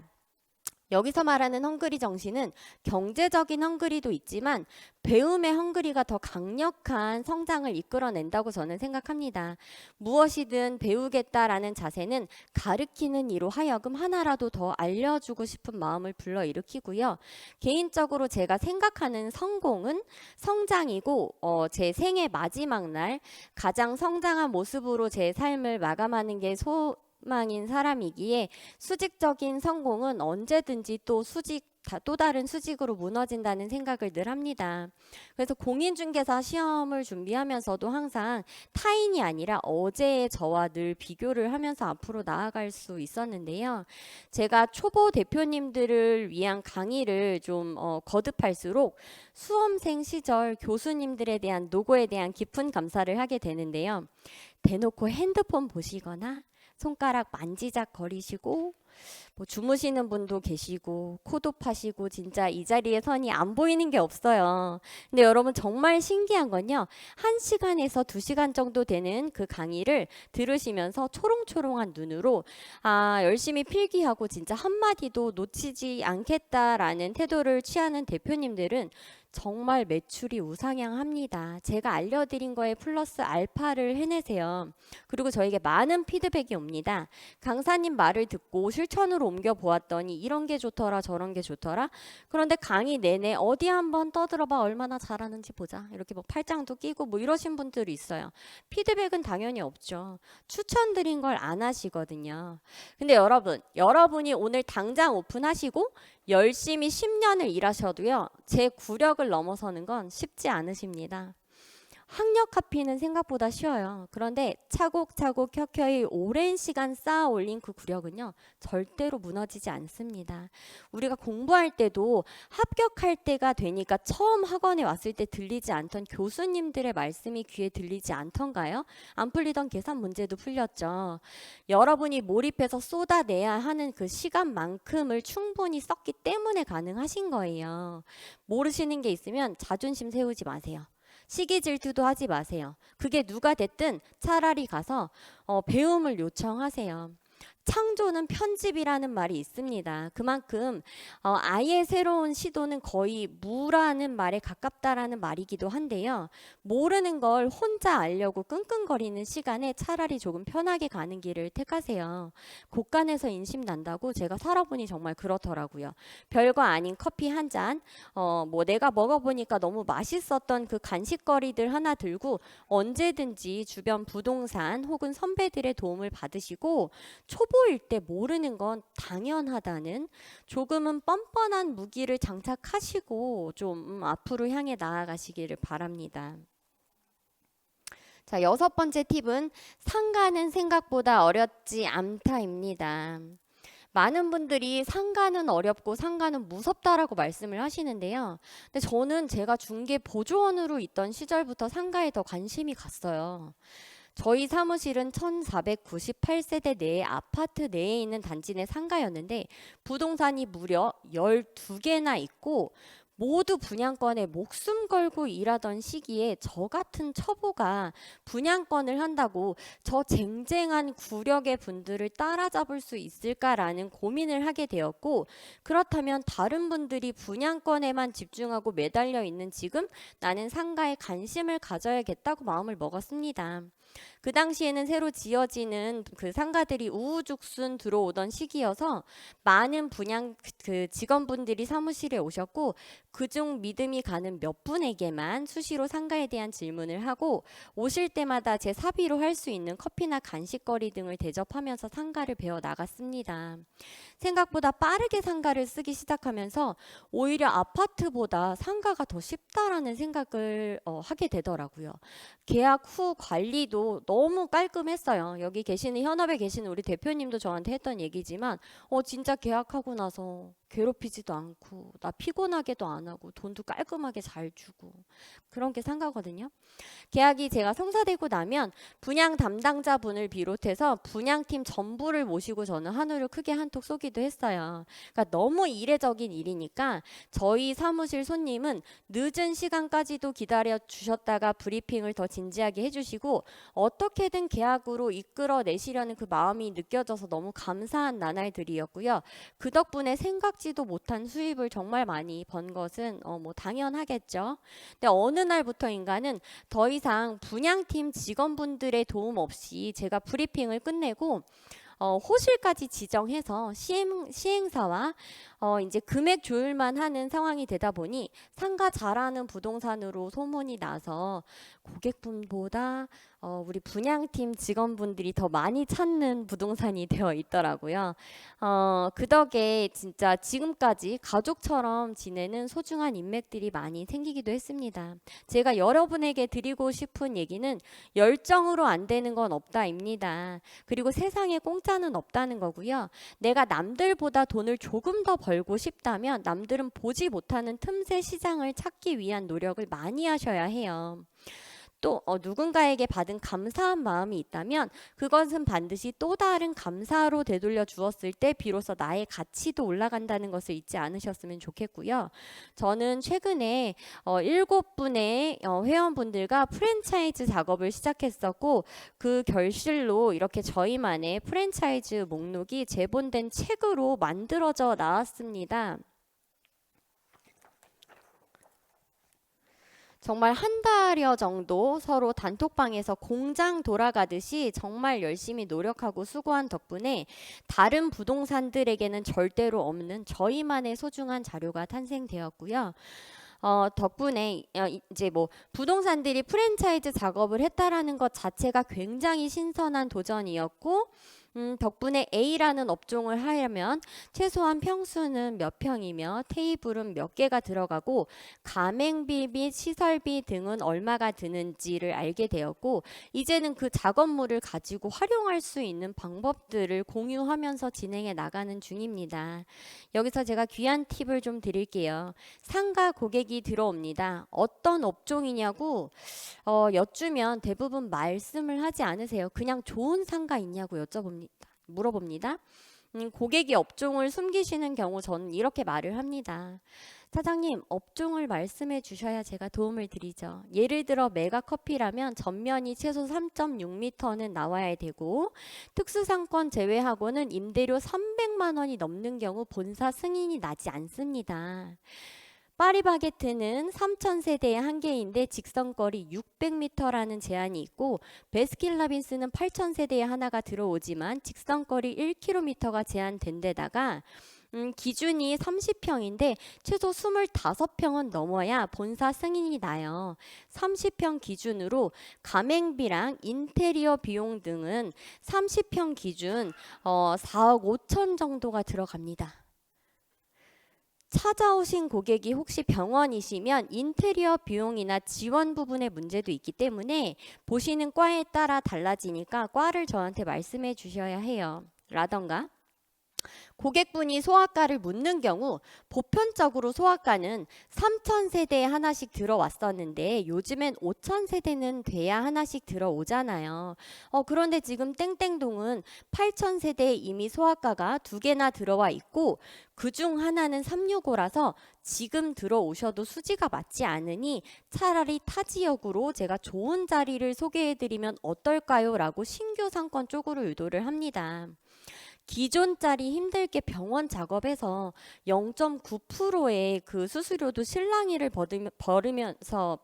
여기서 말하는 헝그리 정신은 경제적인 헝그리도 있지만 배움의 헝그리가 더 강력한 성장을 이끌어낸다고 저는 생각합니다. 무엇이든 배우겠다라는 자세는 가르치는 이로 하여금 하나라도 더 알려주고 싶은 마음을 불러일으키고요. 개인적으로 제가 생각하는 성공은 성장이고 제 생애 마지막 날 가장 성장한 모습으로 제 삶을 마감하는 게 소망인 사람이기에 수직적인 성공은 언제든지 또 다른 수직으로 무너진다는 생각을 늘 합니다. 그래서 공인중개사 시험을 준비하면서도 항상 타인이 아니라 어제의 저와 늘 비교를 하면서 앞으로 나아갈 수 있었는데요. 제가 초보 대표님들을 위한 강의를 좀 거듭할수록 수험생 시절 교수님들에 대한 노고에 대한 깊은 감사를 하게 되는데요. 대놓고 핸드폰 보시거나 손가락 만지작거리시고 뭐 주무시는 분도 계시고 코도 파시고 진짜 이 자리에 선이 안 보이는 게 없어요. 근데 여러분 정말 신기한 건요. 1시간에서 2시간 정도 되는 그 강의를 들으시면서 초롱초롱한 눈으로 열심히 필기하고 진짜 한마디도 놓치지 않겠다라는 태도를 취하는 대표님들은 정말 매출이 우상향합니다. 제가 알려드린 거에 플러스 알파를 해내세요. 그리고 저에게 많은 피드백이 옵니다. 강사님 말을 듣고 실천으로 옮겨 보았더니 이런 게 좋더라 저런 게 좋더라. 그런데 강의 내내 어디 한번 떠들어봐 얼마나 잘하는지 보자. 이렇게 뭐 팔짱도 끼고 뭐 이러신 분들이 있어요. 피드백은 당연히 없죠. 추천드린 걸 안 하시거든요. 근데 여러분이 오늘 당장 오픈하시고 열심히 10년을 일하셔도요. 제 구력을 넘어서는 건 쉽지 않으십니다. 학력 카피는 생각보다 쉬워요. 그런데 차곡차곡 켜켜이 오랜 시간 쌓아 올린 그 구력은요. 절대로 무너지지 않습니다. 우리가 공부할 때도 합격할 때가 되니까 처음 학원에 왔을 때 들리지 않던 교수님들의 말씀이 귀에 들리지 않던가요? 안 풀리던 계산 문제도 풀렸죠. 여러분이 몰입해서 쏟아내야 하는 그 시간만큼을 충분히 썼기 때문에 가능하신 거예요. 모르시는 게 있으면 자존심 세우지 마세요. 시기 질투도 하지 마세요. 그게 누가 됐든 차라리 가서 배움을 요청하세요. 창조는 편집이라는 말이 있습니다. 그만큼 아예 새로운 시도는 거의 무라는 말에 가깝다라는 말이기도 한데요. 모르는 걸 혼자 알려고 끙끙거리는 시간에 차라리 조금 편하게 가는 길을 택하세요. 곳간에서 인심 난다고 제가 살아보니 정말 그렇더라고요. 별거 아닌 커피 한 잔, 뭐 내가 먹어보니까 너무 맛있었던 그 간식거리들 하나 들고 언제든지 주변 부동산 혹은 선배들의 도움을 받으시고 초보일 때 모르는 건 당연하다는 조금은 뻔뻔한 무기를 장착하시고 좀 앞으로 향해 나아가시기를 바랍니다. 자, 6번째 팁은 상가는 생각보다 어렵지 않다입니다. 많은 분들이 상가는 어렵고 상가는 무섭다라고 말씀을 하시는데요. 근데 저는 제가 중개 보조원으로 있던 시절부터 상가에 더 관심이 갔어요. 저희 사무실은 1498세대 내의 아파트 내에 있는 단지 내 상가였는데 부동산이 무려 12개나 있고 모두 분양권에 목숨 걸고 일하던 시기에 저 같은 초보가 분양권을 한다고 저 쟁쟁한 구력의 분들을 따라잡을 수 있을까라는 고민을 하게 되었고, 그렇다면 다른 분들이 분양권에만 집중하고 매달려 있는 지금 나는 상가에 관심을 가져야겠다고 마음을 먹었습니다. 그 당시에는 새로 지어지는 그 상가들이 우후죽순 들어오던 시기여서 많은 분양 그 직원분들이 사무실에 오셨고, 그중 믿음이 가는 몇 분에게만 수시로 상가에 대한 질문을 하고 오실 때마다 제 사비로 할 수 있는 커피나 간식거리 등을 대접하면서 상가를 배워 나갔습니다. 생각보다 빠르게 상가를 쓰기 시작하면서 오히려 아파트보다 상가가 더 쉽다라는 생각을 하게 되더라고요. 계약 후 관리도 너무 깔끔했어요. 여기 계시는 현업에 계시는 우리 대표님도 저한테 했던 얘기지만 진짜 계약하고 나서 괴롭히지도 않고 나 피곤하게도 안 하고 돈도 깔끔하게 잘 주고 그런 게 상가거든요. 계약이 제가 성사되고 나면 분양 담당자분을 비롯해서 분양팀 전부를 모시고 저는 한우를 크게 한턱 쏘기도 했어요. 그러니까 너무 이례적인 일이니까 저희 사무실 손님은 늦은 시간까지도 기다려 주셨다가 브리핑을 더 진지하게 해주시고 어떻게든 계약으로 이끌어내시려는 그 마음이 느껴져서 너무 감사한 나날들이었고요. 그 덕분에 생각지도 못한 수입을 정말 많이 번 것은 뭐 당연하겠죠. 근데 어느 날부터인가는 더 이상 분양팀 직원분들의 도움 없이 제가 브리핑을 끝내고 호실까지 지정해서 시행사와 이제 금액 조율만 하는 상황이 되다 보니 상가 잘하는 부동산으로 소문이 나서 고객분보다 우리 분양팀 직원분들이 더 많이 찾는 부동산이 되어 있더라고요. 그 덕에 진짜 지금까지 가족처럼 지내는 소중한 인맥들이 많이 생기기도 했습니다. 제가 여러분에게 드리고 싶은 얘기는 열정으로 안 되는 건 없다입니다. 그리고 세상에 공짜는 없다는 거고요. 내가 남들보다 돈을 조금 더 벌고 싶다면 남들은 보지 못하는 틈새 시장을 찾기 위한 노력을 많이 하셔야 해요. 또 누군가에게 받은 감사한 마음이 있다면 그것은 반드시 또 다른 감사로 되돌려 주었을 때 비로소 나의 가치도 올라간다는 것을 잊지 않으셨으면 좋겠고요. 저는 최근에 7분의 회원분들과 프랜차이즈 작업을 시작했었고 그 결실로 이렇게 저희만의 프랜차이즈 목록이 재본된 책으로 만들어져 나왔습니다. 정말 한 달여 정도 서로 단톡방에서 공장 돌아가듯이 정말 열심히 노력하고 수고한 덕분에 다른 부동산들에게는 절대로 없는 저희만의 소중한 자료가 탄생되었고요. 덕분에 이제 뭐 부동산들이 프랜차이즈 작업을 했다라는 것 자체가 굉장히 신선한 도전이었고 덕분에 A라는 업종을 하려면 최소한 평수는 몇 평이며 테이블은 몇 개가 들어가고 가맹비 및 시설비 등은 얼마가 드는지를 알게 되었고 이제는 그 작업물을 가지고 활용할 수 있는 방법들을 공유하면서 진행해 나가는 중입니다. 여기서 제가 귀한 팁을 좀 드릴게요. 상가 고객이 들어옵니다. 어떤 업종이냐고 여쭈면 대부분 말씀을 하지 않으세요. 그냥 좋은 상가 있냐고 물어봅니다. 고객이 업종을 숨기시는 경우 저는 이렇게 말을 합니다. 사장님, 업종을 말씀해 주셔야 제가 도움을 드리죠. 예를 들어 메가커피라면 전면이 최소 3.6m는 나와야 되고 특수상권 제외하고는 임대료 300만 원이 넘는 경우 본사 승인이 나지 않습니다. 파리바게트는 3,000세대의 한계인데 직선거리 600m라는 제한이 있고 베스킨라빈스는 8,000세대에 하나가 들어오지만 직선거리 1km가 제한된 데다가 기준이 30평인데 최소 25평은 넘어야 본사 승인이 나요. 30평 기준으로 가맹비랑 인테리어 비용 등은 30평 기준 4억 5천 정도가 들어갑니다. 찾아오신 고객이 혹시 병원이시면 인테리어 비용이나 지원 부분의 문제도 있기 때문에 보시는 과에 따라 달라지니까 과를 저한테 말씀해 주셔야 해요. 라던가 고객분이 소아과를 묻는 경우 보편적으로 소아과는 3,000세대에 하나씩 들어왔었는데 요즘엔 5,000세대는 돼야 하나씩 들어오잖아요. 그런데 지금 땡땡동은 8,000세대에 이미 소아과가 2개나 들어와 있고 그중 하나는 365라서 지금 들어오셔도 수지가 맞지 않으니 차라리 타 지역으로 제가 좋은 자리를 소개해드리면 어떨까요? 라고 신규 상권 쪽으로 유도를 합니다. 기존짜리 힘들게 병원 작업해서 0.9%의 그 수수료도 실랑이를 버리면서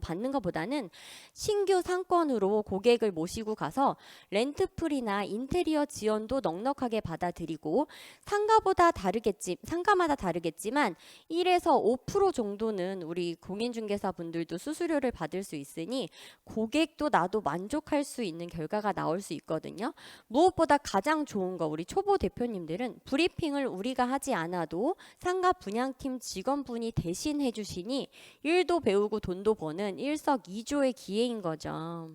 받는 것보다는 신규 상권으로 고객을 모시고 가서 렌트풀이나 인테리어 지원도 넉넉하게 받아들이고 상가마다 다르겠지만 1에서 5% 정도는 우리 공인중개사 분들도 수수료를 받을 수 있으니 고객도 나도 만족할 수 있는 결과가 나올 수 있거든요. 무엇보다 가장 좋은 거 우리 초보 대표님들은 브리핑을 우리가 하지 않아도 상가 분양팀 직원분이 대신 해주시니 일도 배우고 돈도 버는 일석이조의 기회인 거죠.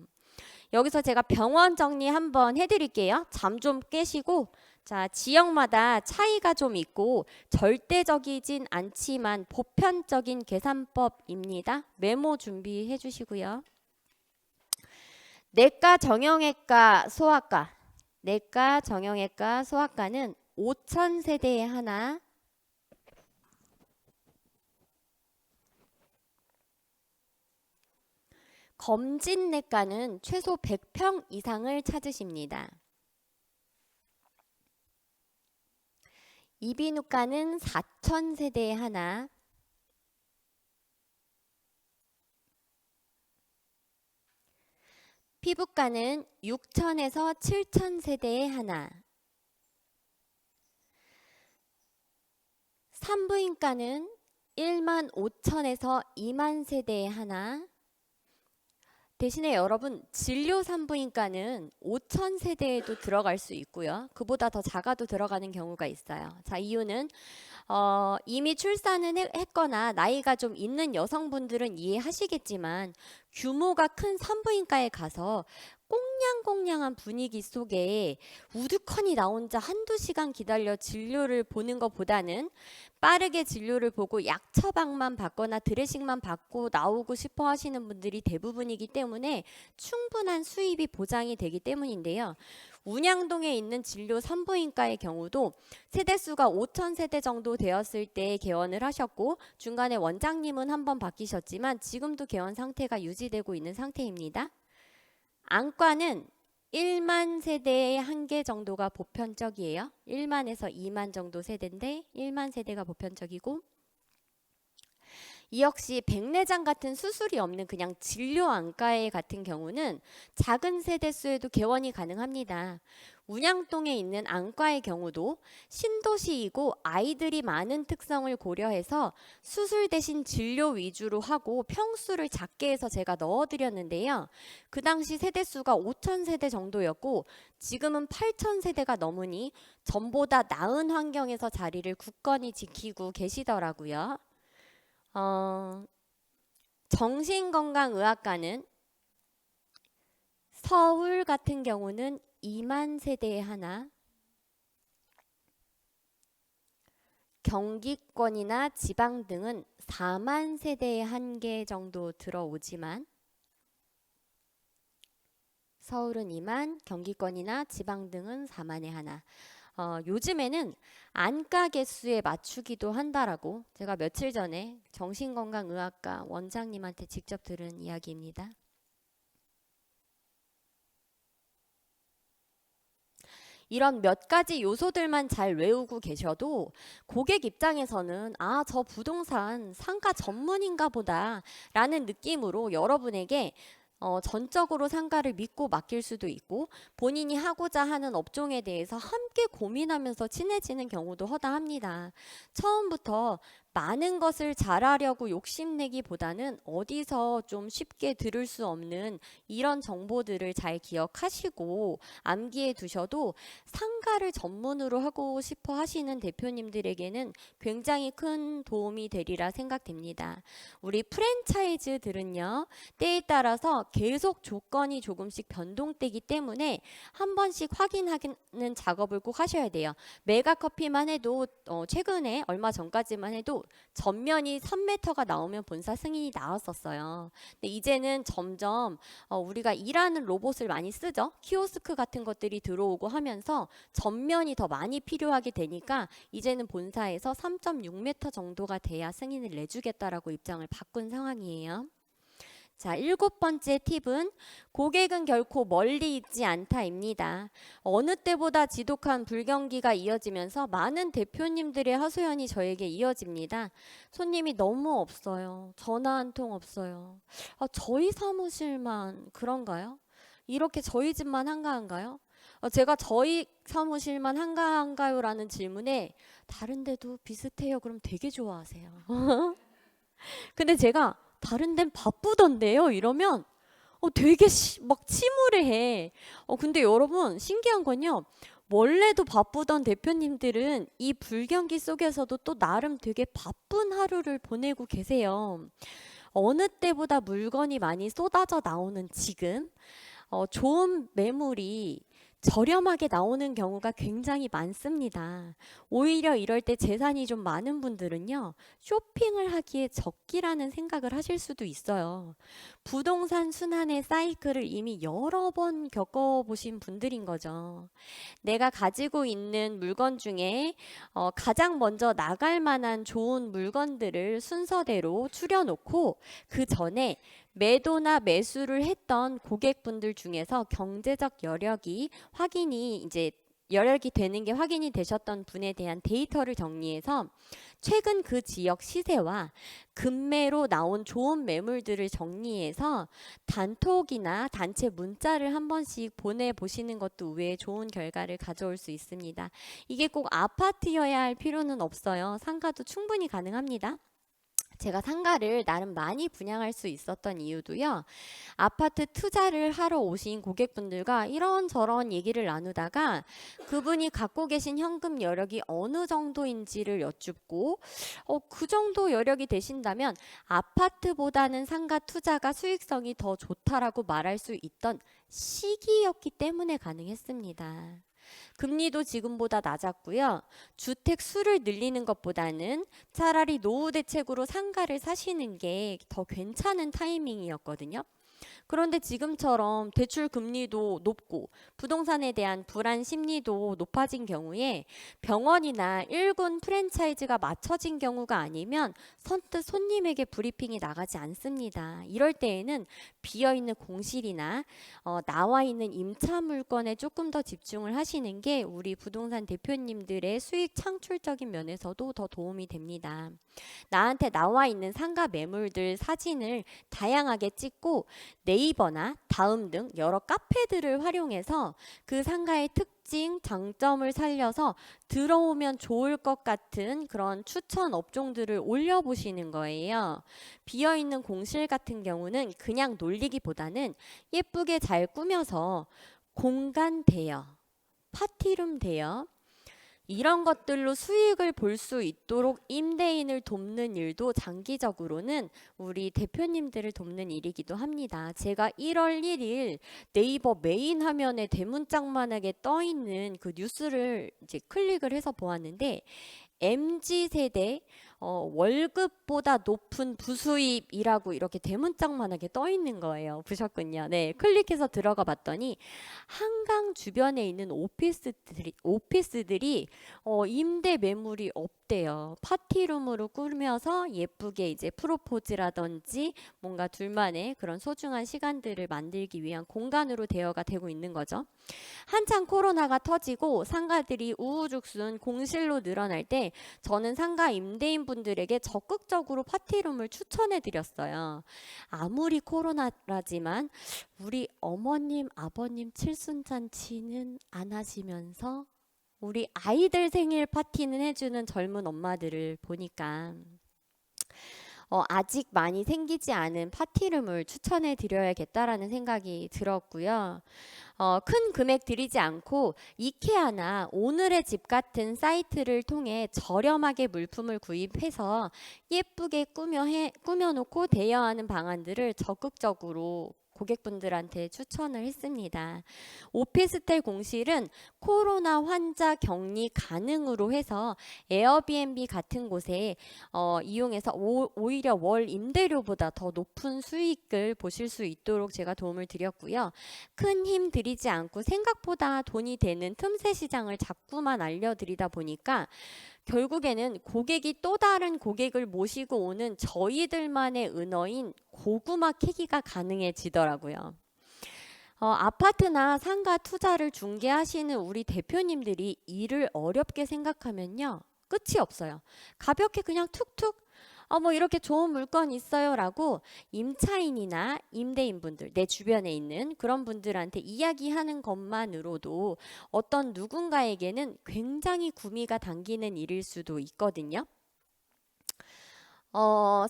여기서 제가 병원 정리 한번 해드릴게요. 잠 좀 깨시고 자, 지역마다 차이가 좀 있고 절대적이진 않지만 보편적인 계산법입니다. 메모 준비해 주시고요. 내과, 정형외과, 소아과. 내과, 정형외과, 소아과는 5,000세대에 하나, 검진내과는 최소 100평 이상을 찾으십니다. 이비인후과는 4,000세대에 하나, 피부과는 6,000에서 7,000세대에 하나, 산부인과는 15,000에서 2만 세대에 하나, 대신에 여러분 진료 산부인과는 5천 세대에도 들어갈 수 있고요. 그보다 더 작아도 들어가는 경우가 있어요. 자, 이유는 이미 출산은 했거나 나이가 좀 있는 여성분들은 이해하시겠지만 규모가 큰 산부인과에 가서 꽁냥꽁냥한 분위기 속에 우두커니 나 혼자 한두 시간 기다려 진료를 보는 것보다는 빠르게 진료를 보고 약 처방만 받거나 드레싱만 받고 나오고 싶어 하시는 분들이 대부분이기 때문에 충분한 수입이 보장이 되기 때문인데요. 운양동에 있는 진료 산부인과의 경우도 세대수가 5천 세대 정도 되었을 때 개원을 하셨고 중간에 원장님은 한번 바뀌셨지만 지금도 개원 상태가 유지되고 있는 상태입니다. 안과는 1만 세대의 한 개 정도가 보편적이에요. 1만에서 2만 정도 세대인데 1만 세대가 보편적이고 이 역시 백내장 같은 수술이 없는 그냥 진료 안과에 같은 경우는 작은 세대수에도 개원이 가능합니다. 운양동에 있는 안과의 경우도 신도시이고 아이들이 많은 특성을 고려해서 수술 대신 진료 위주로 하고 평수를 작게 해서 제가 넣어드렸는데요. 그 당시 세대수가 5천 세대 정도였고 지금은 8천 세대가 넘으니 전보다 나은 환경에서 자리를 굳건히 지키고 계시더라고요. 정신건강의학과는 서울 같은 경우는 2만 세대에 하나, 경기권이나 지방 등은 4만 세대에 한 개 정도 들어오지만 서울은 2만, 경기권이나 지방 등은 4만에 하나. 요즘에는 안과 개수에 맞추기도 한다라고 제가 며칠 전에 정신건강의학과 원장님한테 직접 들은 이야기입니다. 이런 몇 가지 요소들만 잘 외우고 계셔도 고객 입장에서는 아, 저 부동산 상가 전문인가 보다 라는 느낌으로 여러분에게 전적으로 상가를 믿고 맡길 수도 있고 본인이 하고자 하는 업종에 대해서 함께 고민하면서 친해지는 경우도 허다합니다. 처음부터 많은 것을 잘하려고 욕심내기보다는 어디서 좀 쉽게 들을 수 없는 이런 정보들을 잘 기억하시고 암기해 두셔도 상가를 전문으로 하고 싶어 하시는 대표님들에게는 굉장히 큰 도움이 되리라 생각됩니다. 우리 프랜차이즈들은요, 때에 따라서 계속 조건이 조금씩 변동되기 때문에 한 번씩 확인하는 작업을 꼭 하셔야 돼요. 메가커피만 해도 최근에 얼마 전까지만 해도 전면이 3m가 나오면 본사 승인이 나왔었어요. 근데 이제는 점점 우리가 일하는 로봇을 많이 쓰죠. 키오스크 같은 것들이 들어오고 하면서 전면이 더 많이 필요하게 되니까 이제는 본사에서 3.6m 정도가 돼야 승인을 내주겠다라고 입장을 바꾼 상황이에요. 자, 7번째 팁은 고객은 결코 멀리 있지 않다입니다. 어느 때보다 지독한 불경기가 이어지면서 많은 대표님들의 하소연이 저에게 이어집니다. 손님이 너무 없어요. 전화 한 통 없어요. 저희 사무실만 그런가요? 이렇게 저희 집만 한가한가요? 제가 저희 사무실만 한가한가요? 라는 질문에 다른 데도 비슷해요. 그럼 되게 좋아하세요. 근데 제가 다른 데는 바쁘던데요? 이러면 되게 막 침울해해. 근데 여러분 신기한 건요. 원래도 바쁘던 대표님들은 이 불경기 속에서도 또 나름 되게 바쁜 하루를 보내고 계세요. 어느 때보다 물건이 많이 쏟아져 나오는 지금 좋은 매물이 저렴하게 나오는 경우가 굉장히 많습니다. 오히려 이럴 때 재산이 좀 많은 분들은요, 쇼핑을 하기에 적기라는 생각을 하실 수도 있어요. 부동산 순환의 사이클을 이미 여러 번 겪어보신 분들인 거죠. 내가 가지고 있는 물건 중에 가장 먼저 나갈 만한 좋은 물건들을 순서대로 추려놓고 그 전에 매도나 매수를 했던 고객분들 중에서 경제적 여력이 되는 게 확인이 되셨던 분에 대한 데이터를 정리해서 최근 그 지역 시세와 급매로 나온 좋은 매물들을 정리해서 단톡이나 단체 문자를 한 번씩 보내보시는 것도 의외의 좋은 결과를 가져올 수 있습니다. 이게 꼭 아파트여야 할 필요는 없어요. 상가도 충분히 가능합니다. 제가 상가를 나름 많이 분양할 수 있었던 이유도요. 아파트 투자를 하러 오신 고객분들과 이런저런 얘기를 나누다가 그분이 갖고 계신 현금 여력이 어느 정도인지를 여쭙고 그 정도 여력이 되신다면 아파트보다는 상가 투자가 수익성이 더 좋다라고 말할 수 있던 시기였기 때문에 가능했습니다. 금리도 지금보다 낮았고요. 주택 수를 늘리는 것보다는 차라리 노후 대책으로 상가를 사시는 게 더 괜찮은 타이밍이었거든요. 그런데 지금처럼 대출 금리도 높고 부동산에 대한 불안 심리도 높아진 경우에 병원이나 일군 프랜차이즈가 맞춰진 경우가 아니면 선뜻 손님에게 브리핑이 나가지 않습니다. 이럴 때에는 비어있는 공실이나 나와 있는 임차 물건에 조금 더 집중을 하시는 게 우리 부동산 대표님들의 수익 창출적인 면에서도 더 도움이 됩니다. 나한테 나와 있는 상가 매물들 사진을 다양하게 찍고 네이버나 다음 등 여러 카페들을 활용해서 그 상가의 특징, 장점을 살려서 들어오면 좋을 것 같은 그런 추천 업종들을 올려보시는 거예요. 비어있는 공실 같은 경우는 그냥 놀리기보다는 예쁘게 잘 꾸며서 공간 대여, 파티룸 대여, 이런 것들로 수익을 볼 수 있도록 임대인을 돕는 일도 장기적으로는 우리 대표님들을 돕는 일이기도 합니다. 제가 1월 1일 네이버 메인 화면에 대문짝만하게 떠 있는 그 뉴스를 이제 클릭을 해서 보았는데 MZ세대 월급보다 높은 부수입이라고 이렇게 대문짝만하게 떠 있는 거예요. 보셨군요. 네, 클릭해서 들어가 봤더니 한강 주변에 있는 오피스들이 임대 매물이 없대요. 파티룸으로 꾸며서 예쁘게 이제 프로포즈라든지 뭔가 둘만의 그런 소중한 시간들을 만들기 위한 공간으로 대여가 되고 있는 거죠. 한창 코로나가 터지고 상가들이 우후죽순 공실로 늘어날 때 저는 상가 임대인 분들에게 적극적으로 파티룸을 추천해 드렸어요. 아무리 코로나라지만 우리 어머님, 아버님 칠순잔치는 안 하시면서 우리 아이들 생일 파티는 해주는 젊은 엄마들을 보니까 아직 많이 생기지 않은 파티룸을 추천해 드려야겠다라는 생각이 들었고요. 큰 금액 들이지 않고 이케아나 오늘의 집 같은 사이트를 통해 저렴하게 물품을 구입해서 예쁘게 꾸며놓고 대여하는 방안들을 적극적으로 고객분들한테 추천을 했습니다. 오피스텔 공실은 코로나 환자 격리 가능으로 해서 에어비앤비 같은 곳에 이용해서 오히려 월 임대료보다 더 높은 수익을 보실 수 있도록 제가 도움을 드렸고요. 큰 힘 들이지 않고 생각보다 돈이 되는 틈새 시장을 자꾸만 알려드리다 보니까 결국에는 고객이 또 다른 고객을 모시고 오는 저희들만의 은어인 고구마 캐기가 가능해지더라고요. 아파트나 상가 투자를 중개하시는 우리 대표님들이 일을 어렵게 생각하면요, 끝이 없어요. 가볍게 그냥 툭툭 뭐 이렇게 좋은 물건 있어요 라고 임차인이나 임대인분들, 내 주변에 있는 그런 분들한테 이야기하는 것만으로도 어떤 누군가에게는 굉장히 구미가 당기는 일일 수도 있거든요.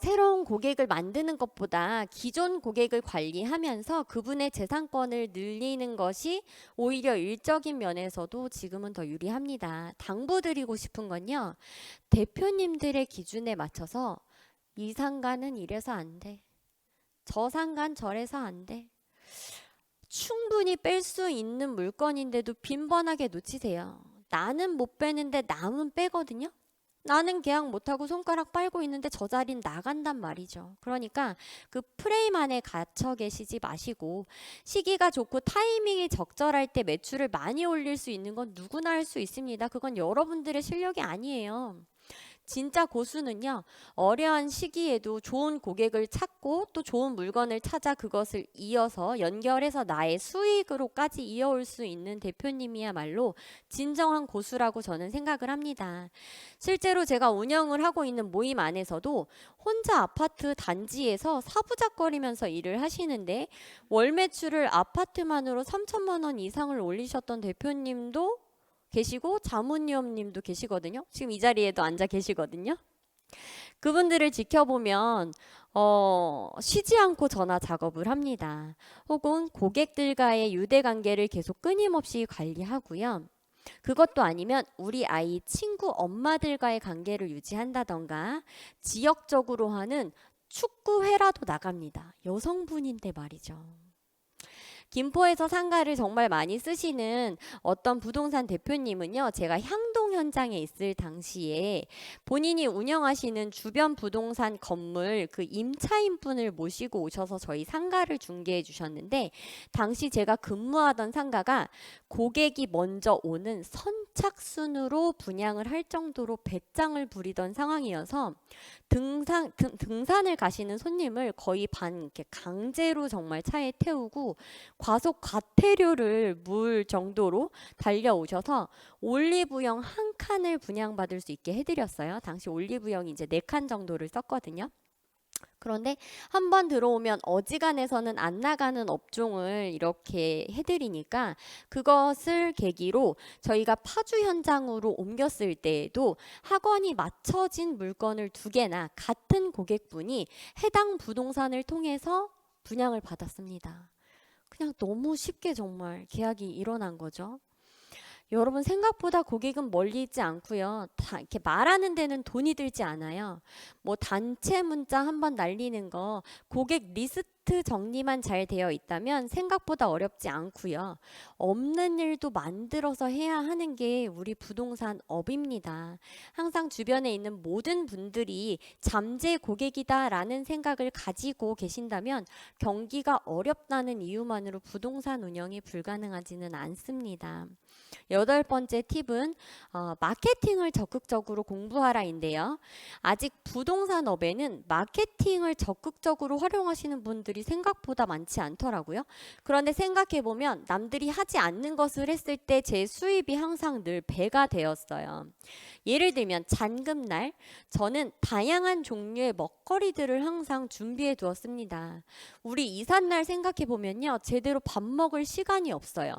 새로운 고객을 만드는 것보다 기존 고객을 관리하면서 그분의 재산권을 늘리는 것이 오히려 일적인 면에서도 지금은 더 유리합니다. 당부드리고 싶은 건요, 대표님들의 기준에 맞춰서 이 상가는 이래서 안 돼, 저 상가는 저래서 안 돼, 충분히 뺄 수 있는 물건인데도 빈번하게 놓치세요. 나는 못 빼는데 남은 빼거든요. 나는 계약 못하고 손가락 빨고 있는데 저 자리는 나간단 말이죠. 그러니까 그 프레임 안에 갇혀 계시지 마시고, 시기가 좋고 타이밍이 적절할 때 매출을 많이 올릴 수 있는 건 누구나 할 수 있습니다. 그건 여러분들의 실력이 아니에요. 진짜 고수는요, 어려운 시기에도 좋은 고객을 찾고 또 좋은 물건을 찾아 그것을 이어서 연결해서 나의 수익으로까지 이어올 수 있는 대표님이야말로 진정한 고수라고 저는 생각을 합니다. 실제로 제가 운영을 하고 있는 모임 안에서도 혼자 아파트 단지에서 사부작거리면서 일을 하시는데 월 매출을 아파트만으로 3천만 원 이상을 올리셨던 대표님도 계시고 자문위원님도 계시거든요. 지금 이 자리에도 앉아 계시거든요. 그분들을 지켜보면 쉬지 않고 전화 작업을 합니다. 혹은 고객들과의 유대관계를 계속 끊임없이 관리하고요. 그것도 아니면 우리 아이 친구 엄마들과의 관계를 유지한다던가 지역적으로 하는 축구회라도 나갑니다. 여성분인데 말이죠. 김포에서 상가를 정말 많이 쓰시는 어떤 부동산 대표님은요, 제가 향동 현장에 있을 당시에 본인이 운영하시는 주변 부동산 건물 그 임차인분을 모시고 오셔서 저희 상가를 중개해 주셨는데, 당시 제가 근무하던 상가가 고객이 먼저 오는 선착순으로 분양을 할 정도로 배짱을 부리던 상황이어서 등산을 가시는 손님을 거의 반 이렇게 강제로 정말 차에 태우고 과속 과태료를 물 정도로 달려오셔서 올리브영 한 칸을 분양받을 수 있게 해드렸어요. 당시 올리브영이 이제 4칸 정도를 썼거든요. 그런데 한번 들어오면 어지간해서는 안 나가는 업종을 이렇게 해드리니까 그것을 계기로 저희가 파주 현장으로 옮겼을 때에도 학원이 맞춰진 물건을 2개나 같은 고객분이 해당 부동산을 통해서 분양을 받았습니다. 그냥 너무 쉽게 정말 계약이 일어난 거죠. 여러분, 생각보다 고객은 멀리 있지 않고요. 다 이렇게 말하는 데는 돈이 들지 않아요. 뭐 단체 문자 한번 날리는 거, 고객 리스트 정리만 잘 되어 있다면 생각보다 어렵지 않고요. 없는 일도 만들어서 해야 하는 게 우리 부동산 업입니다. 항상 주변에 있는 모든 분들이 잠재 고객이다라는 생각을 가지고 계신다면 경기가 어렵다는 이유만으로 부동산 운영이 불가능하지는 않습니다. 8번째 팁은 마케팅을 적극적으로 공부하라인데요. 아직 부동산업에는 마케팅을 적극적으로 활용하시는 분들이 생각보다 많지 않더라고요. 그런데 생각해보면 남들이 하지 않는 것을 했을 때 제 수입이 항상 늘 배가 되었어요. 예를 들면 잔금날, 저는 다양한 종류의 먹거리들을 항상 준비해 두었습니다. 우리 이삿날 생각해보면요, 제대로 밥 먹을 시간이 없어요.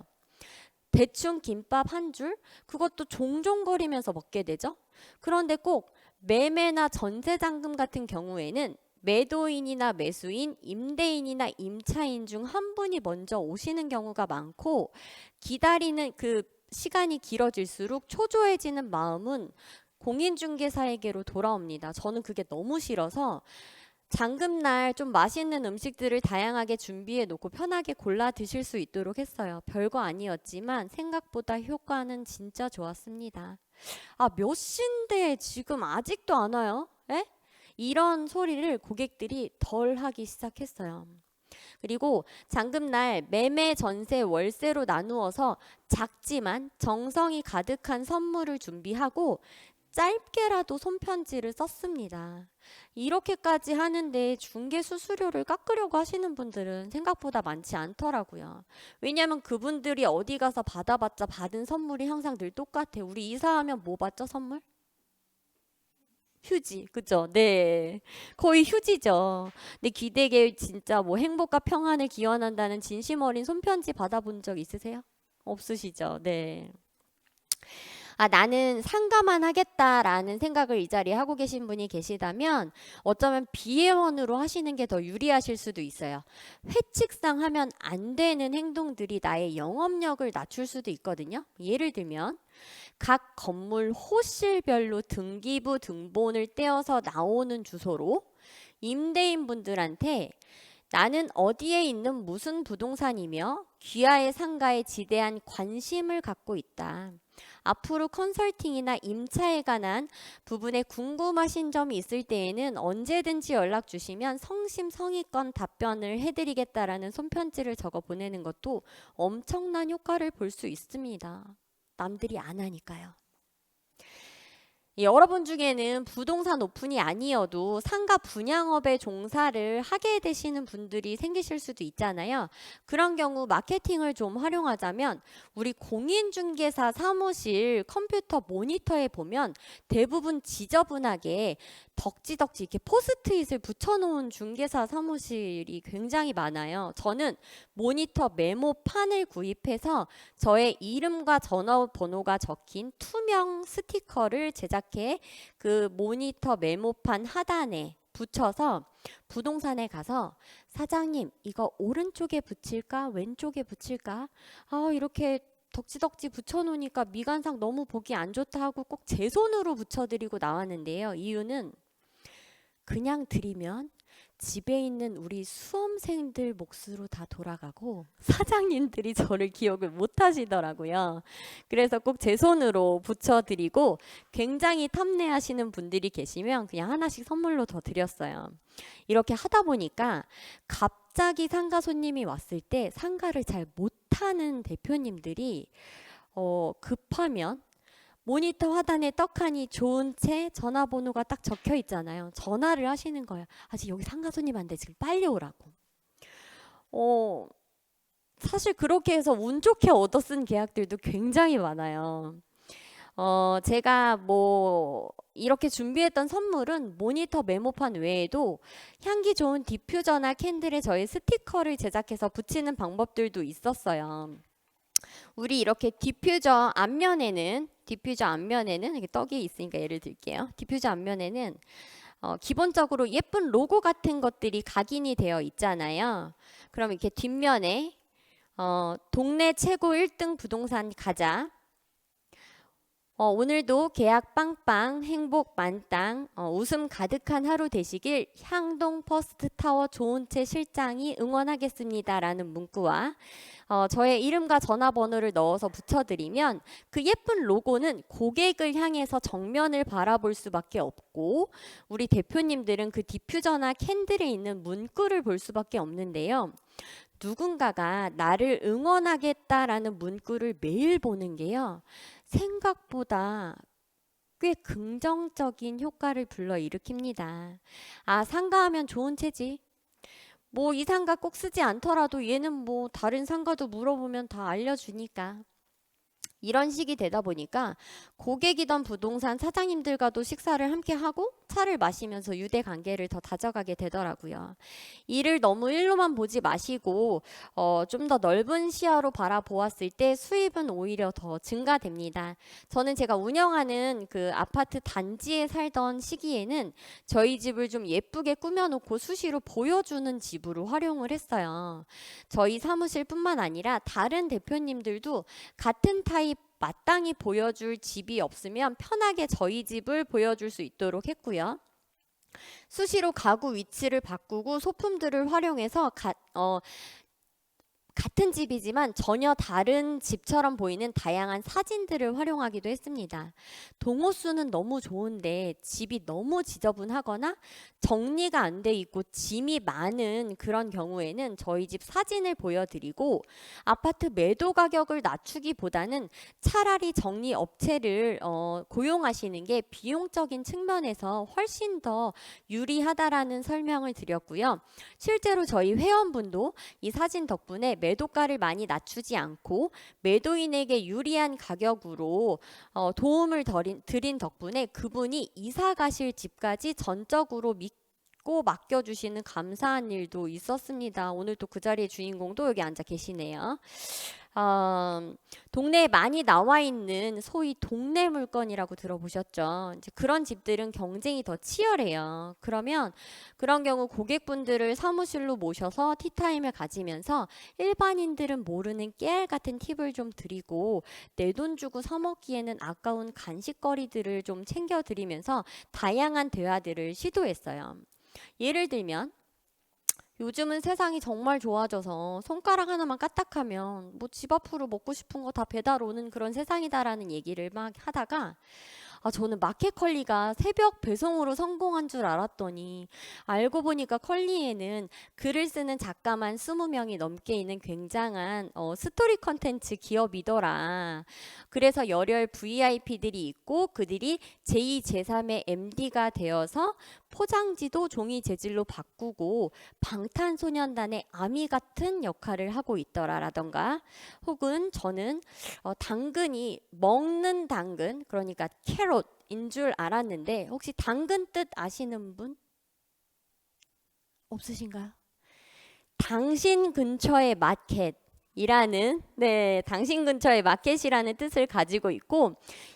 대충 김밥 한 줄, 그것도 종종거리면서 먹게 되죠. 그런데 꼭 매매나 전세잔금 같은 경우에는 매도인이나 매수인, 임대인이나 임차인 중 한 분이 먼저 오시는 경우가 많고, 기다리는 그 시간이 길어질수록 초조해지는 마음은 공인중개사에게로 돌아옵니다. 저는 그게 너무 싫어서 잔금날 좀 맛있는 음식들을 다양하게 준비해 놓고 편하게 골라 드실 수 있도록 했어요. 별거 아니었지만 생각보다 효과는 진짜 좋았습니다. 아, 몇 시인데 지금 아직도 안 와요? 에? 이런 소리를 고객들이 덜 하기 시작했어요. 그리고 잔금날 매매, 전세, 월세로 나누어서 작지만 정성이 가득한 선물을 준비하고 짧게라도 손편지를 썼습니다. 이렇게까지 하는데 중개 수수료를 깎으려고 하시는 분들은 생각보다 많지 않더라고요. 왜냐하면 그분들이 어디 가서 받아봤자 받은 선물이 항상 늘 똑같아요. 우리 이사하면 뭐 받죠, 선물? 휴지, 그죠? 네, 거의 휴지죠. 근데 기대게 진짜 뭐 행복과 평안을 기원한다는 진심 어린 손편지 받아본 적 있으세요? 없으시죠? 네. 아, 나는 상가만 하겠다라는 생각을 이 자리에 하고 계신 분이 계시다면 어쩌면 비회원으로 하시는 게 더 유리하실 수도 있어요. 회칙상 하면 안 되는 행동들이 나의 영업력을 낮출 수도 있거든요. 예를 들면 각 건물 호실별로 등기부 등본을 떼어서 나오는 주소로 임대인분들한테 나는 어디에 있는 무슨 부동산이며 귀하의 상가에 지대한 관심을 갖고 있다. 앞으로 컨설팅이나 임차에 관한 부분에 궁금하신 점이 있을 때에는 언제든지 연락 주시면 성심성의껏 답변을 해드리겠다라는 손편지를 적어 보내는 것도 엄청난 효과를 볼 수 있습니다. 남들이 안 하니까요. 여러분 중에는 부동산 오픈이 아니어도 상가 분양업에 종사를 하게 되시는 분들이 생기실 수도 있잖아요. 그런 경우 마케팅을 좀 활용하자면 우리 공인중개사 사무실 컴퓨터 모니터에 보면 대부분 지저분하게 덕지덕지 이렇게 포스트잇을 붙여놓은 중개사 사무실이 굉장히 많아요. 저는 모니터 메모판을 구입해서 저의 이름과 전화번호가 적힌 투명 스티커를 제작해 그 모니터 메모판 하단에 붙여서 부동산에 가서 사장님 이거 오른쪽에 붙일까 왼쪽에 붙일까 이렇게 덕지덕지 붙여놓으니까 미관상 너무 보기 안 좋다 하고 꼭 제 손으로 붙여드리고 나왔는데요. 이유는 그냥 드리면 집에 있는 우리 수험생들 몫으로 다 돌아가고 사장님들이 저를 기억을 못 하시더라고요. 그래서 꼭 제 손으로 붙여드리고 굉장히 탐내하시는 분들이 계시면 그냥 하나씩 선물로 더 드렸어요. 이렇게 하다 보니까 갑자기 상가 손님이 왔을 때 상가를 잘 못하는 대표님들이 급하면 모니터 화단에 떡하니 좋은 채 전화번호가 딱 적혀 있잖아요. 전화를 하시는 거예요. 아직 여기 상가 손님한테 지금 빨리 오라고. 사실 그렇게 해서 운 좋게 얻어 쓴 계약들도 굉장히 많아요. 제가 이렇게 준비했던 선물은 모니터 메모판 외에도 향기 좋은 디퓨저나 캔들에 저희 스티커를 제작해서 붙이는 방법들도 있었어요. 우리 이렇게 디퓨저 앞면에는 이렇게 떡이 있으니까 예를 들게요. 디퓨저 앞면에는 기본적으로 예쁜 로고 같은 것들이 각인이 되어 있잖아요. 그럼 이렇게 뒷면에 동네 최고 1등 부동산 가자. 오늘도 계약 빵빵, 행복 만땅, 웃음 가득한 하루 되시길 향동 퍼스트타워 좋은 채 실장이 응원하겠습니다. 라는 문구와 저의 이름과 전화번호를 넣어서 붙여드리면 그 예쁜 로고는 고객을 향해서 정면을 바라볼 수밖에 없고 우리 대표님들은 그 디퓨저나 캔들에 있는 문구를 볼 수밖에 없는데요. 누군가가 나를 응원하겠다라는 문구를 매일 보는 게요. 생각보다 꽤 긍정적인 효과를 불러일으킵니다. 상가하면 좋은 채지. 이 상가 꼭 쓰지 않더라도 얘는 다른 상가도 물어보면 다 알려주니까. 이런 식이 되다 보니까 고객이던 부동산 사장님들과도 식사를 함께 하고 차를 마시면서 유대 관계를 더 다져가게 되더라고요. 일을 너무 일로만 보지 마시고 좀 더 넓은 시야로 바라보았을 때 수입은 오히려 더 증가됩니다. 저는 제가 운영하는 그 아파트 단지에 살던 시기에는 저희 집을 좀 예쁘게 꾸며놓고 수시로 보여주는 집으로 활용을 했어요. 저희 사무실뿐만 아니라 다른 대표님들도 같은 타입 마땅히 보여줄 집이 없으면 편하게 저희 집을 보여줄 수 있도록 했고요. 수시로 가구 위치를 바꾸고 소품들을 활용해서 같은 집이지만 전혀 다른 집처럼 보이는 다양한 사진들을 활용하기도 했습니다. 동호수는 너무 좋은데 집이 너무 지저분하거나 정리가 안 돼 있고 짐이 많은 그런 경우에는 저희 집 사진을 보여드리고 아파트 매도 가격을 낮추기보다는 차라리 정리 업체를 고용하시는 게 비용적인 측면에서 훨씬 더 유리하다라는 설명을 드렸고요. 실제로 저희 회원분도 이 사진 덕분에 매도가를 많이 낮추지 않고 매도인에게 유리한 가격으로 도움을 드린 덕분에 그분이 이사 가실 집까지 전적으로 믿고 맡겨주시는 감사한 일도 있었습니다. 오늘 또 그 자리의 주인공도 여기 앉아 계시네요. 동네에 많이 나와 있는 소위 동네 물건이라고 들어보셨죠? 이제 그런 집들은 경쟁이 더 치열해요. 그러면 그런 경우 고객분들을 사무실로 모셔서 티타임을 가지면서 일반인들은 모르는 깨알 같은 팁을 좀 드리고 내 돈 주고 사 먹기에는 아까운 간식거리들을 좀 챙겨드리면서 다양한 대화들을 시도했어요. 예를 들면 요즘은 세상이 정말 좋아져서 손가락 하나만 까딱하면 뭐 집 앞으로 먹고 싶은 거 다 배달 오는 그런 세상이다라는 얘기를 막 하다가 저는 마켓컬리가 새벽 배송으로 성공한 줄 알았더니 알고 보니까 컬리에는 글을 쓰는 작가만 20명이 넘게 있는 굉장한 스토리 컨텐츠 기업이더라. 그래서 열혈 VIP들이 있고 그들이 제2, 제3의 MD가 되어서 포장지도 종이 재질로 바꾸고 방탄소년단의 아미 같은 역할을 하고 있더라라던가 혹은 저는 당근이 먹는 당근 그러니까 캐롯인 줄 알았는데 혹시 당근 뜻 아시는 분 없으신가요? 당신 근처의 마켓이라는 당신 근처의 마켓이라는 뜻을 가지고 있고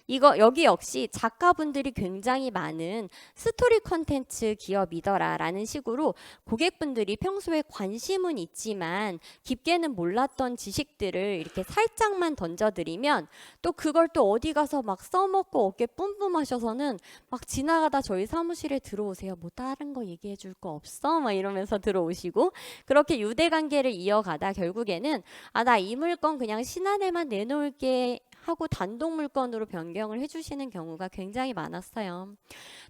이거 여기 역시 작가분들이 굉장히 많은 스토리 컨텐츠 기업이더라라는 식으로 고객분들이 평소에 관심은 있지만 깊게는 몰랐던 지식들을 이렇게 살짝만 던져드리면 또 그걸 또 어디 가서 막 써먹고 어깨 뿜뿜하셔서는 막 지나가다 저희 사무실에 들어오세요. 뭐 다른 거 얘기해 줄 거 없어? 막 이러면서 들어오시고 그렇게 유대관계를 이어가다 결국에는 나 이 물건 그냥 신안에만 내놓을게 하고 단독 물건으로 변경을 해주시는 경우가 굉장히 많았어요.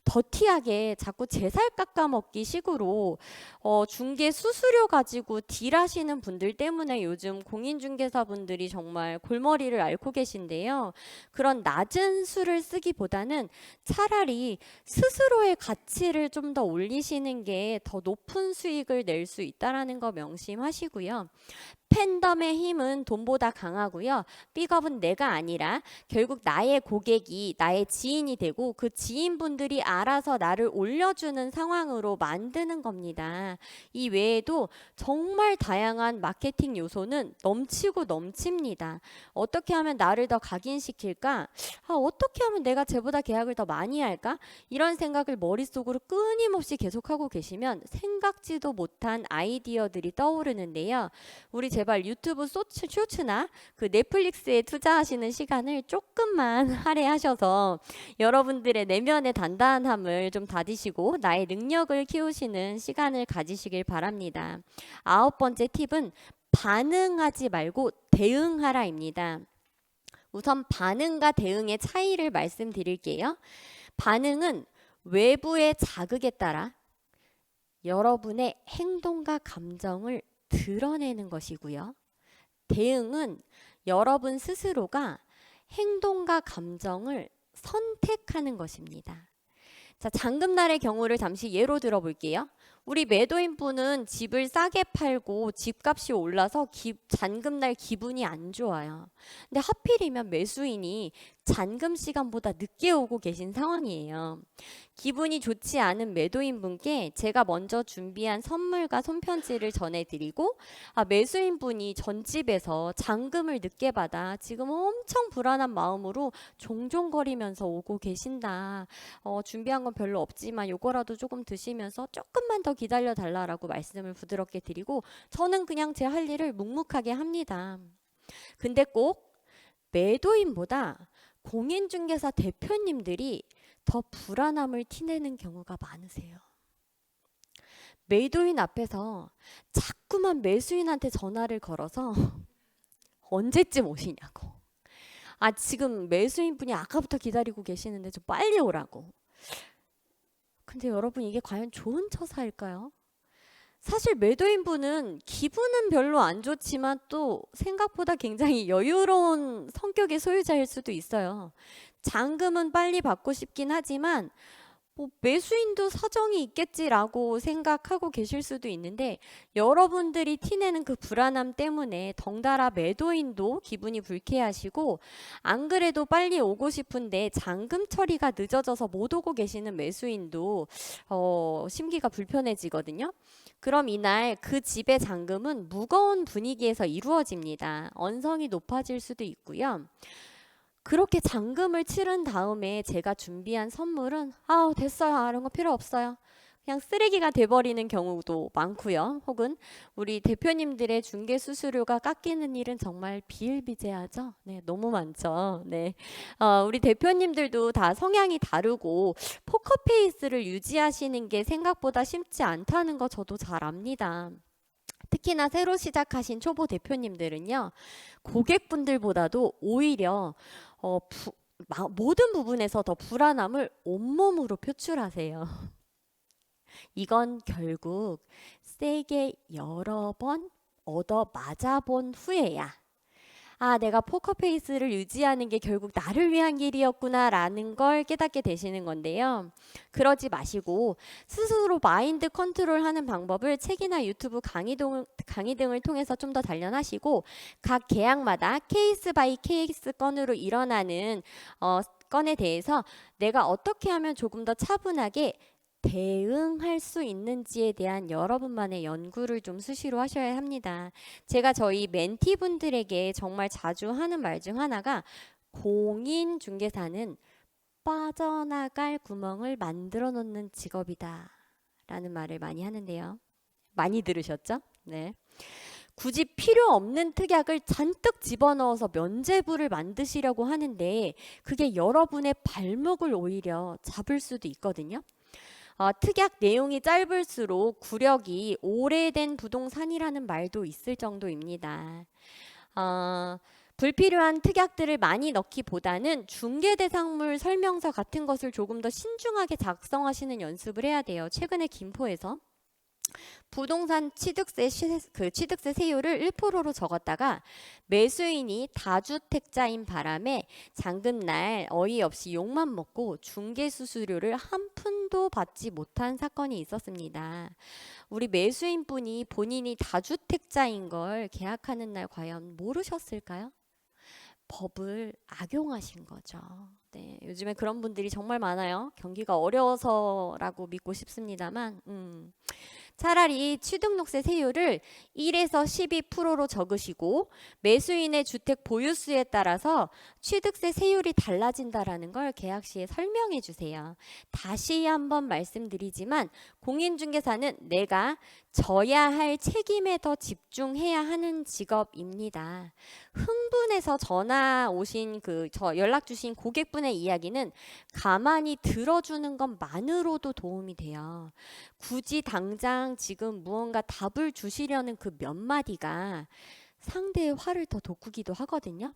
더티하게 자꾸 제 살 깎아먹기 식으로 중개 수수료 가지고 딜하시는 분들 때문에 요즘 공인중개사분들이 정말 골머리를 앓고 계신데요. 그런 낮은 수를 쓰기보다는 차라리 스스로의 가치를 좀 더 올리시는 게 더 높은 수익을 낼 수 있다는 거 명심하시고요. 팬덤의 힘은 돈보다 강하고요. 픽업은 내가 아니라 결국 나의 고객이 나의 지인이 되고 그 지인분들이 알아서 나를 올려주는 상황으로 만드는 겁니다. 이 외에도 정말 다양한 마케팅 요소는 넘치고 넘칩니다. 어떻게 하면 나를 더 각인시킬까? 어떻게 하면 내가 쟤보다 계약을 더 많이 할까? 이런 생각을 머릿속으로 끊임없이 계속하고 계시면 생각지도 못한 아이디어들이 떠오르는데요. 우리 제발 유튜브 쇼츠나 그 넷플릭스에 투자하시는 시간을 조금만 할애하셔서 여러분들의 내면의 단단함을 좀 다지시고 나의 능력을 키우시는 시간을 가지시길 바랍니다. 9번째 팁은 반응하지 말고 대응하라입니다. 우선 반응과 대응의 차이를 말씀드릴게요. 반응은 외부의 자극에 따라 여러분의 행동과 감정을 드러내는 것이고요. 대응은 여러분 스스로가 행동과 감정을 선택하는 것입니다. 자, 잔금날의 경우를 잠시 예로 들어볼게요. 우리 매도인분은 집을 싸게 팔고 집값이 올라서 잔금날 기분이 안 좋아요. 근데 하필이면 매수인이 잔금 시간보다 늦게 오고 계신 상황이에요. 기분이 좋지 않은 매도인분께 제가 먼저 준비한 선물과 손편지를 전해드리고 매수인분이 전집에서 잔금을 늦게 받아 지금 엄청 불안한 마음으로 종종거리면서 오고 계신다. 준비한 건 별로 없지만 요거라도 조금 드시면서 조금만 더 기다려 달라라고 말씀을 부드럽게 드리고 저는 그냥 제 할 일을 묵묵하게 합니다. 근데 꼭 매도인보다 공인중개사 대표님들이 더 불안함을 티내는 경우가 많으세요. 매도인 앞에서 자꾸만 매수인한테 전화를 걸어서 언제쯤 오시냐고. 지금 매수인분이 아까부터 기다리고 계시는데 좀 빨리 오라고. 근데 여러분 이게 과연 좋은 처사일까요? 사실 매도인분은 기분은 별로 안 좋지만 또 생각보다 굉장히 여유로운 성격의 소유자일 수도 있어요. 잔금은 빨리 받고 싶긴 하지만 뭐 매수인도 사정이 있겠지라고 생각하고 계실 수도 있는데 여러분들이 티내는 그 불안함 때문에 덩달아 매도인도 기분이 불쾌하시고 안 그래도 빨리 오고 싶은데 잔금 처리가 늦어져서 못 오고 계시는 매수인도 심기가 불편해지거든요. 그럼 이날 그 집의 잔금은 무거운 분위기에서 이루어집니다. 언성이 높아질 수도 있고요. 그렇게 잔금을 치른 다음에 제가 준비한 선물은 됐어요. 이런 거 필요 없어요. 그냥 쓰레기가 돼버리는 경우도 많고요. 혹은 우리 대표님들의 중개 수수료가 깎이는 일은 정말 비일비재하죠. 네, 너무 많죠. 네, 우리 대표님들도 다 성향이 다르고 포커페이스를 유지하시는 게 생각보다 쉽지 않다는 거 저도 잘 압니다. 특히나 새로 시작하신 초보 대표님들은요, 고객분들보다도 오히려 모든 부분에서 더 불안함을 온몸으로 표출하세요. 이건 결국 세게 여러 번 얻어 맞아본 후에야 내가 포커페이스를 유지하는 게 결국 나를 위한 길이었구나 라는 걸 깨닫게 되시는 건데요. 그러지 마시고 스스로 마인드 컨트롤하는 방법을 책이나 유튜브 강의 등을 통해서 좀 더 단련하시고 각 계약마다 케이스 바이 케이스 건으로 일어나는 건에 대해서 내가 어떻게 하면 조금 더 차분하게 대응할 수 있는지에 대한 여러분만의 연구를 좀 수시로 하셔야 합니다. 제가 저희 멘티분들에게 정말 자주 하는 말 중 하나가 공인중개사는 빠져나갈 구멍을 만들어 놓는 직업이다 라는 말을 많이 하는데요. 많이 들으셨죠? 네. 굳이 필요 없는 특약을 잔뜩 집어넣어서 면제부를 만드시려고 하는데 그게 여러분의 발목을 오히려 잡을 수도 있거든요. 특약 내용이 짧을수록 구력이 오래된 부동산이라는 말도 있을 정도입니다. 불필요한 특약들을 많이 넣기보다는 중개대상물 설명서 같은 것을 조금 더 신중하게 작성하시는 연습을 해야 돼요. 최근에 김포에서 부동산 취득세 세율을 1%로 적었다가 매수인이 다주택자인 바람에 잔금날 어이없이 욕만 먹고 중개수수료를 한 푼도 받지 못한 사건이 있었습니다. 우리 매수인분이 본인이 다주택자인 걸 계약하는 날 과연 모르셨을까요? 법을 악용하신 거죠. 네, 요즘에 그런 분들이 정말 많아요. 경기가 어려워서라고 믿고 싶습니다만 차라리 취득록세 세율을 1에서 12%로 적으시고 매수인의 주택 보유수에 따라서 취득세 세율이 달라진다라는 걸 계약 시에 설명해 주세요. 다시 한번 말씀드리지만 공인중개사는 내가 져야 할 책임에 더 집중해야 하는 직업입니다. 흥분해서 전화 오신 연락 주신 고객분의 이야기는 가만히 들어주는 것만으로도 도움이 돼요. 굳이 당장 지금 무언가 답을 주시려는 그 몇 마디가 상대의 화를 더 돋구기도 하거든요.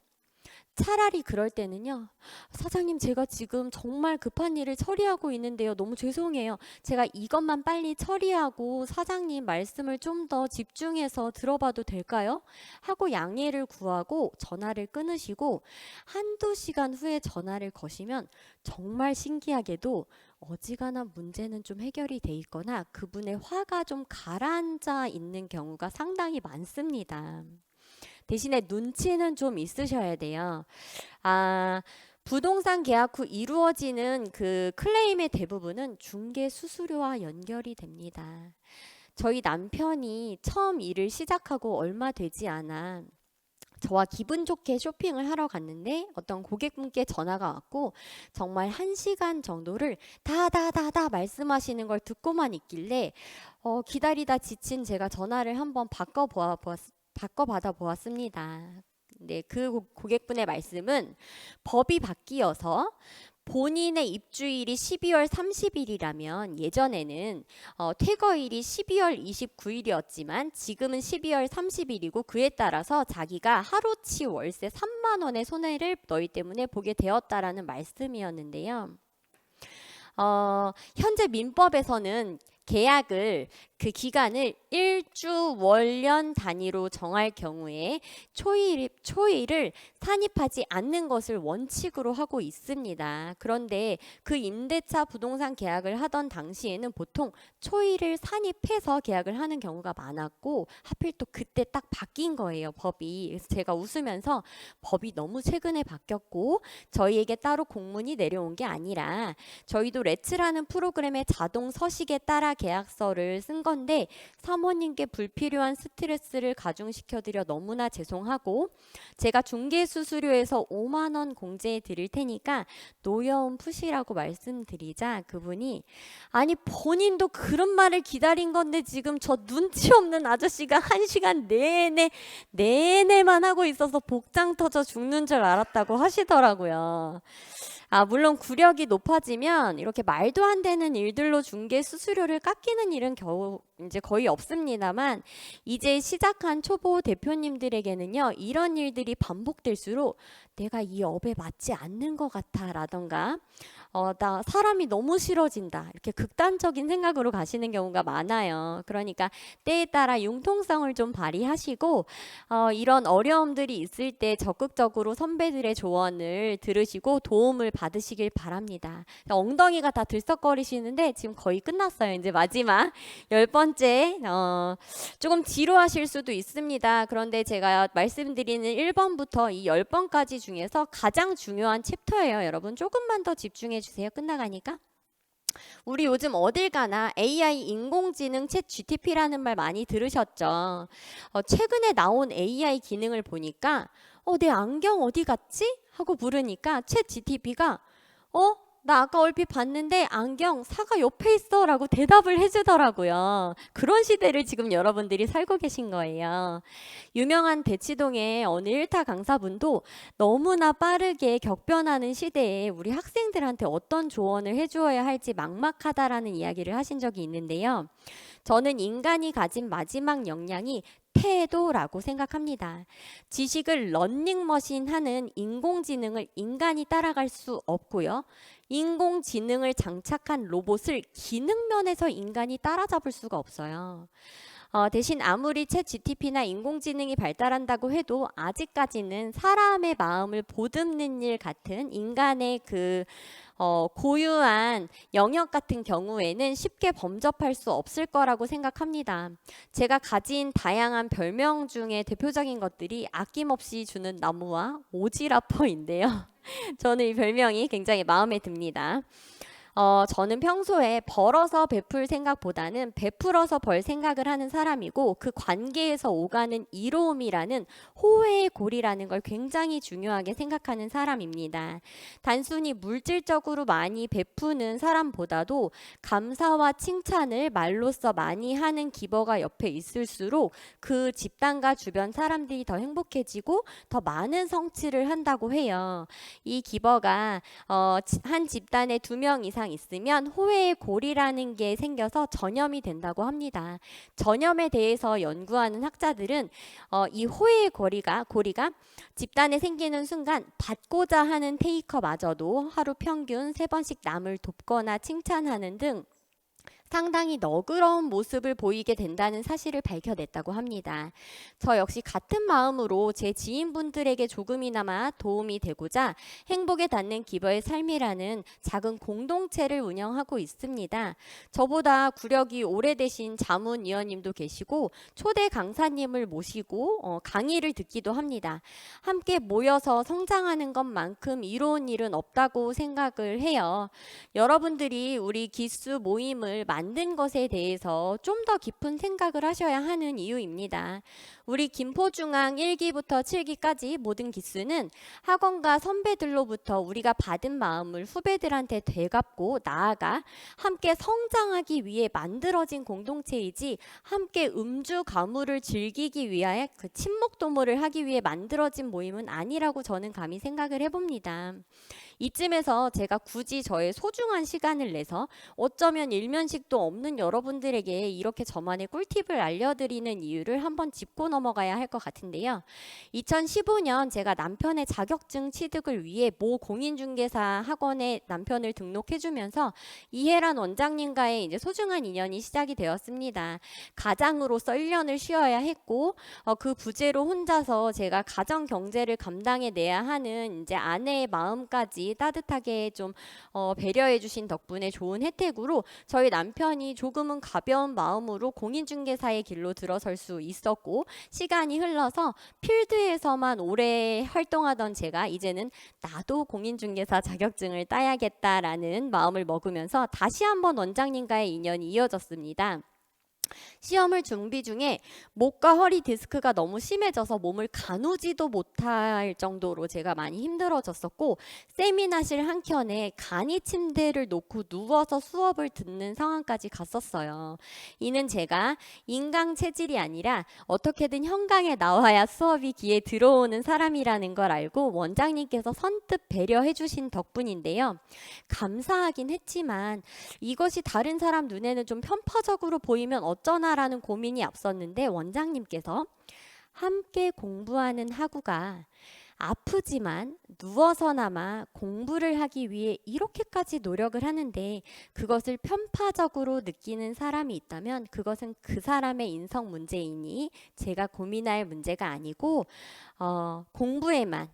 차라리 그럴 때는요. 사장님, 제가 지금 정말 급한 일을 처리하고 있는데요. 너무 죄송해요. 제가 이것만 빨리 처리하고 사장님 말씀을 좀 더 집중해서 들어봐도 될까요? 하고 양해를 구하고 전화를 끊으시고 한두 시간 후에 전화를 거시면 정말 신기하게도 어지간한 문제는 좀 해결이 돼 있거나 그분의 화가 좀 가라앉아 있는 경우가 상당히 많습니다. 대신에 눈치는 좀 있으셔야 돼요. 부동산 계약 후 이루어지는 그 클레임의 대부분은 중개 수수료와 연결이 됩니다. 저희 남편이 처음 일을 시작하고 얼마 되지 않아 저와 기분 좋게 쇼핑을 하러 갔는데 어떤 고객분께 전화가 왔고 정말 1시간 정도를 다다다다 말씀하시는 걸 듣고만 있길래 기다리다 지친 제가 전화를 한번 바꿔받아 보았습니다. 네, 그 고객분의 말씀은 법이 바뀌어서 본인의 입주일이 12월 30일이라면 예전에는 퇴거일이 12월 29일이었지만 지금은 12월 30일이고 그에 따라서 자기가 하루치 월세 3만 원의 손해를 너희 때문에 보게 되었다라는 말씀이었는데요. 현재 민법에서는 계약을 그 기간을 일주 월년 단위로 정할 경우에 초일을 산입하지 않는 것을 원칙으로 하고 있습니다. 그런데 그 임대차 부동산 계약을 하던 당시에는 보통 초일을 산입해서 계약을 하는 경우가 많았고 하필 또 그때 딱 바뀐 거예요, 법이. 그래서 제가 웃으면서 법이 너무 최근에 바뀌었고 저희에게 따로 공문이 내려온 게 아니라 저희도 레츠라는 프로그램의 자동 서식에 따라 계약서를 쓴 건데 사모님께 불필요한 스트레스를 가중시켜드려 너무나 죄송하고 제가 중개수수료에서 5만 원 공제해 드릴 테니까 노여움 푸시라고 말씀드리자 그분이 아니 본인도 그런 말을 기다린 건데 지금 저 눈치 없는 아저씨가 1시간 내내만 하고 있어서 복장 터져 죽는 줄 알았다고 하시더라고요. 물론 구력이 높아지면 이렇게 말도 안 되는 일들로 중개 수수료를 깎이는 일은 겨우 이제 거의 없습니다만 이제 시작한 초보 대표님들에게는요 이런 일들이 반복될수록 내가 이 업에 맞지 않는 것 같아 라던가 나 사람이 너무 싫어진다 이렇게 극단적인 생각으로 가시는 경우가 많아요. 그러니까 때에 따라 융통성을 좀 발휘하시고 이런 어려움들이 있을 때 적극적으로 선배들의 조언을 들으시고 도움을 받으시길 바랍니다. 엉덩이가 다 들썩거리시는데 지금 거의 끝났어요. 이제 마지막 10번째 조금 지루하실 수도 있습니다. 그런데 제가 말씀드리는 1번부터 이 10번까지 중에서 가장 중요한 챕터예요. 여러분 조금만 더 집중해 주세요. 끝나가니까. 우리 요즘 어딜 가나 AI 인공지능 챗 GTP라는 말 많이 들으셨죠? 최근에 나온 AI 기능을 보니까 내 안경 어디 갔지? 하고 물으니까 챗 GTP가 나 아까 얼핏 봤는데 안경 사과 옆에 있어 라고 대답을 해주더라고요. 그런 시대를 지금 여러분들이 살고 계신 거예요. 유명한 대치동의 어느 일타 강사분도 너무나 빠르게 격변하는 시대에 우리 학생들한테 어떤 조언을 해주어야 할지 막막하다라는 이야기를 하신 적이 있는데요. 저는 인간이 가진 마지막 역량이 태도라고 생각합니다. 지식을 러닝머신 하는 인공지능을 인간이 따라갈 수 없고요. 인공지능을 장착한 로봇을 기능면에서 인간이 따라잡을 수가 없어요. 대신 아무리 챗 GTP나 인공지능이 발달한다고 해도 아직까지는 사람의 마음을 보듬는 일 같은 인간의 고유한 영역 같은 경우에는 쉽게 범접할 수 없을 거라고 생각합니다. 제가 가진 다양한 별명 중에 대표적인 것들이 아낌없이 주는 나무와 오지라퍼인데요. 저는 이 별명이 굉장히 마음에 듭니다. 저는 평소에 벌어서 베풀 생각보다는 베풀어서 벌 생각을 하는 사람이고 그 관계에서 오가는 이로움이라는 호혜의 고리라는 걸 굉장히 중요하게 생각하는 사람입니다. 단순히 물질적으로 많이 베푸는 사람보다도 감사와 칭찬을 말로써 많이 하는 기버가 옆에 있을수록 그 집단과 주변 사람들이 더 행복해지고 더 많은 성취를 한다고 해요. 이 기버가 한 집단에 2명 이상 있으면 호혜의 고리라는 게 생겨서 전염이 된다고 합니다. 전염에 대해서 연구하는 학자들은 이 호혜의 고리가 집단에 생기는 순간 받고자 하는 테이커마저도 하루 평균 3번씩 남을 돕거나 칭찬하는 등 상당히 너그러운 모습을 보이게 된다는 사실을 밝혀냈다고 합니다. 저 역시 같은 마음으로 제 지인분들에게 조금이나마 도움이 되고자 행복에 닿는 기버의 삶이라는 작은 공동체를 운영하고 있습니다. 저보다 구력이 오래되신 자문위원님도 계시고 초대 강사님을 모시고 강의를 듣기도 합니다. 함께 모여서 성장하는 것만큼 이로운 일은 없다고 생각을 해요. 여러분들이 우리 기수 모임을 만든 것에 대해서 좀 더 깊은 생각을 하셔야 하는 이유입니다. 우리 김포중앙 1기부터 7기까지 모든 기수는 학원과 선배들로부터 우리가 받은 마음을 후배들한테 되갚고 나아가 함께 성장하기 위해 만들어진 공동체이지 함께 음주 가무를 즐기기 위하여 그 친목도모를 하기 위해 만들어진 모임은 아니라고 저는 감히 생각을 해봅니다. 이쯤에서 제가 굳이 저의 소중한 시간을 내서 어쩌면 일면식도 없는 여러분들에게 이렇게 저만의 꿀팁을 알려드리는 이유를 한번 짚고 넘어가야 할 것 같은데요. 2015년 제가 남편의 자격증 취득을 위해 모 공인중개사 학원에 남편을 등록해주면서 이혜란 원장님과의 이제 소중한 인연이 시작이 되었습니다. 가장으로서 1년을 쉬어야 했고 그 부재로 혼자서 제가 가정 경제를 감당해내야 하는 이제 아내의 마음까지 따뜻하게 좀 배려해 주신 덕분에 좋은 혜택으로 저희 남편 편히 조금은 가벼운 마음으로 공인중개사의 길로 들어설 수 있었고, 시간이 흘러서 필드에서만 오래 활동하던 제가 이제는 나도 공인중개사 자격증을 따야겠다라는 마음을 먹으면서 다시 한번 원장님과의 인연이 이어졌습니다. 시험을 준비 중에 목과 허리 디스크가 너무 심해져서 몸을 가누지도 못할 정도로 제가 많이 힘들어졌었고, 세미나실 한켠에 간이 침대를 놓고 누워서 수업을 듣는 상황까지 갔었어요. 이는 제가 인강 체질이 아니라 어떻게든 현강에 나와야 수업이 귀에 들어오는 사람이라는 걸 알고 원장님께서 선뜻 배려해 주신 덕분인데요. 감사하긴 했지만 이것이 다른 사람 눈에는 좀 편파적으로 보이면 어쩌나라는 고민이 앞섰는데, 원장님께서 함께 공부하는 학우가 아프지만 누워서나마 공부를 하기 위해 이렇게까지 노력을 하는데 그것을 편파적으로 느끼는 사람이 있다면 그것은 그 사람의 인성 문제이니 제가 고민할 문제가 아니고 공부에만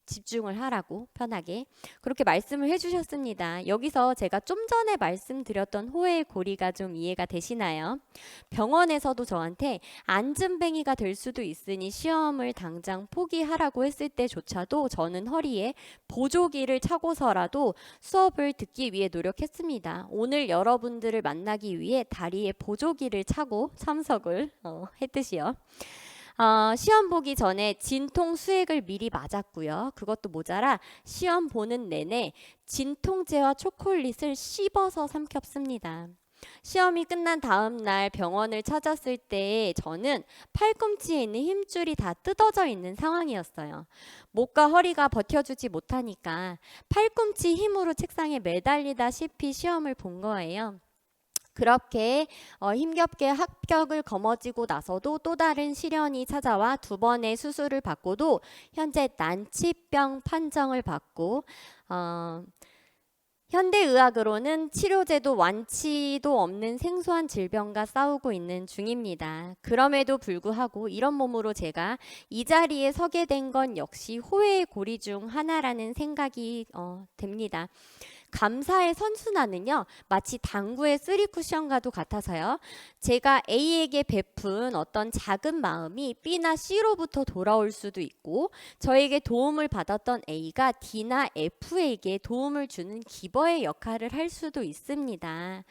집중을 하라고 편하게 그렇게 말씀을 해주셨습니다. 여기서 제가 좀 전에 말씀드렸던 호의 고리가 좀 이해가 되시나요? 병원에서도 저한테 안진뱅이가 될 수도 있으니 시험을 당장 포기하라고 했을 때조차도 저는 허리에 보조기를 차고서라도 수업을 듣기 위해 노력했습니다. 오늘 여러분들을 만나기 위해 다리에 보조기를 차고 참석을 했듯이요. 시험 보기 전에 진통 수액을 미리 맞았고요. 그것도 모자라 시험 보는 내내 진통제와 초콜릿을 씹어서 삼켰습니다. 시험이 끝난 다음 날 병원을 찾았을 때 저는 팔꿈치에 있는 힘줄이 다 뜯어져 있는 상황이었어요. 목과 허리가 버텨주지 못하니까 팔꿈치 힘으로 책상에 매달리다시피 시험을 본 거예요. 그렇게 힘겹게 합격을 거머쥐고 나서도 또 다른 시련이 찾아와 2번의 수술을 받고도 현재 난치병 판정을 받고 현대의학으로는 치료제도 완치도 없는 생소한 질병과 싸우고 있는 중입니다. 그럼에도 불구하고 이런 몸으로 제가 이 자리에 서게 된 건 역시 호의 고리 중 하나라는 생각이 됩니다. 감사의 선순환은요, 마치 당구의 3쿠션과도 같아서요. 제가 A에게 베푼 어떤 작은 마음이 B나 C로부터 돌아올 수도 있고, 저에게 도움을 받았던 A가 D나 F에게 도움을 주는 기버의 역할을 할 수도 있습니다.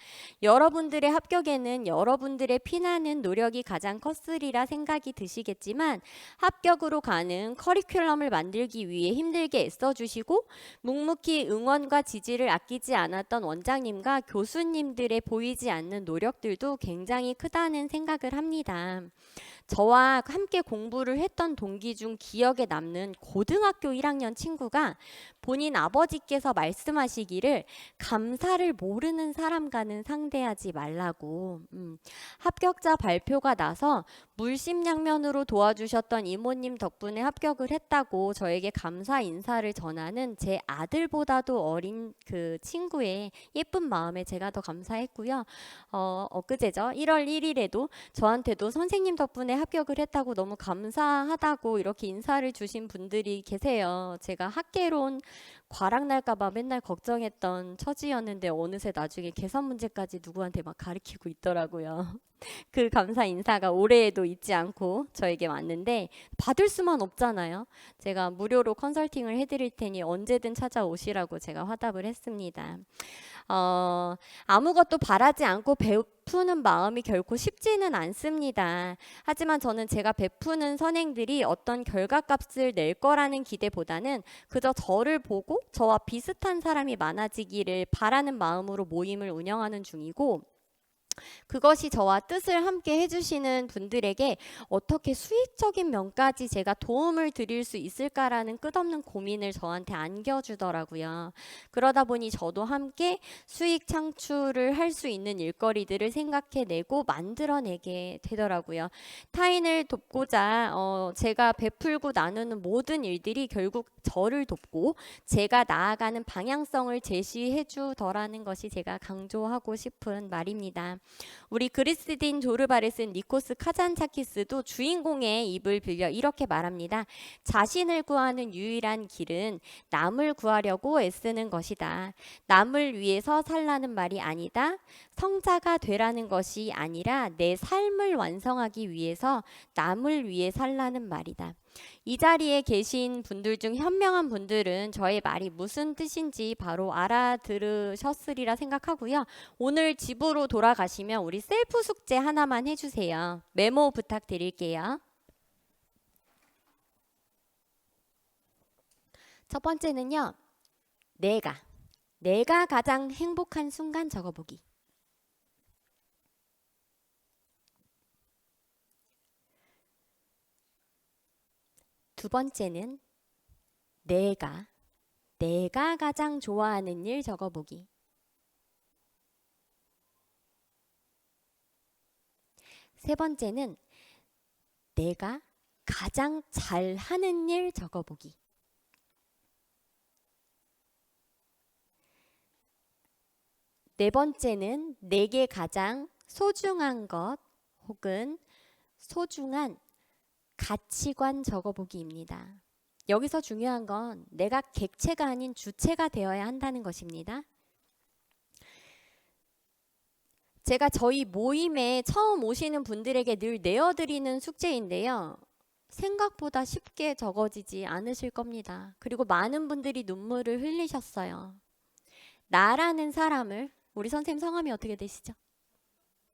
여러분들의 합격에는 여러분들의 피나는 노력이 가장 컸으리라 생각이 드시겠지만, 합격으로 가는 커리큘럼을 만들기 위해 힘들게 애써주시고 묵묵히 응원과 지지를 아끼지 않았던 원장님과 교수님들의 보이지 않는 노력들도 굉장히 크다는 생각을 합니다. 저와 함께 공부를 했던 동기 중 기억에 남는 고등학교 1학년 친구가 본인 아버지께서 말씀하시기를 감사를 모르는 사람과는 상대하지 말라고. 합격자 발표가 나서 물심양면으로 도와주셨던 이모님 덕분에 합격을 했다고 저에게 감사 인사를 전하는 제 아들보다도 어린 그 친구의 예쁜 마음에 제가 더 감사했고요. 엊그제죠. 1월 1일에도 저한테도 선생님 덕분에 합격을 했다고 너무 감사하다고 이렇게 인사를 주신 분들이 계세요. 제가 학개론 과락 날까봐 맨날 걱정했던 처지였는데 어느새 나중에 계산 문제까지 누구한테 막 가르치고 있더라고요. 그 감사 인사가 올해에도 잊지 않고 저에게 왔는데 받을 수만 없잖아요. 제가 무료로 컨설팅을 해드릴 테니 언제든 찾아오시라고 제가 화답을 했습니다. 아무것도 바라지 않고 베푸는 마음이 결코 쉽지는 않습니다. 하지만 저는 제가 베푸는 선행들이 어떤 결과값을 낼 거라는 기대보다는 그저 저를 보고 저와 비슷한 사람이 많아지기를 바라는 마음으로 모임을 운영하는 중이고, 그것이 저와 뜻을 함께 해주시는 분들에게 어떻게 수익적인 면까지 제가 도움을 드릴 수 있을까라는 끝없는 고민을 저한테 안겨주더라고요. 그러다 보니 저도 함께 수익 창출을 할 수 있는 일거리들을 생각해내고 만들어내게 되더라고요. 타인을 돕고자 제가 베풀고 나누는 모든 일들이 결국 저를 돕고 제가 나아가는 방향성을 제시해 주더라는 것이 제가 강조하고 싶은 말입니다. 우리 그리스딘 조르바를 쓴 니코스 카잔차키스도 주인공의 입을 빌려 이렇게 말합니다. 자신을 구하는 유일한 길은 남을 구하려고 애쓰는 것이다. 남을 위해서 살라는 말이 아니다. 성자가 되라는 것이 아니라 내 삶을 완성하기 위해서 남을 위해 살라는 말이다. 이 자리에 계신 분들 중 현명한 분들은 저의 말이 무슨 뜻인지 바로 알아들으셨으리라 생각하고요. 오늘 집으로 돌아가시면 우리 셀프 숙제 하나만 해주세요. 메모 부탁드릴게요. 첫 번째는요. 내가 가장 행복한 순간 적어보기. 두 번째는 내가 가장 좋아하는 일 적어보기. 세 번째는 내가 가장 잘하는 일 적어보기. 네 번째는 내게 가장 소중한 것 혹은 소중한 가치관 적어보기입니다. 여기서 중요한 건 내가 객체가 아닌 주체가 되어야 한다는 것입니다. 제가 저희 모임에 처음 오시는 분들에게 늘 내어드리는 숙제인데요. 생각보다 쉽게 적어지지 않으실 겁니다. 그리고 많은 분들이 눈물을 흘리셨어요. 나라는 사람을, 우리 선생님 성함이 어떻게 되시죠?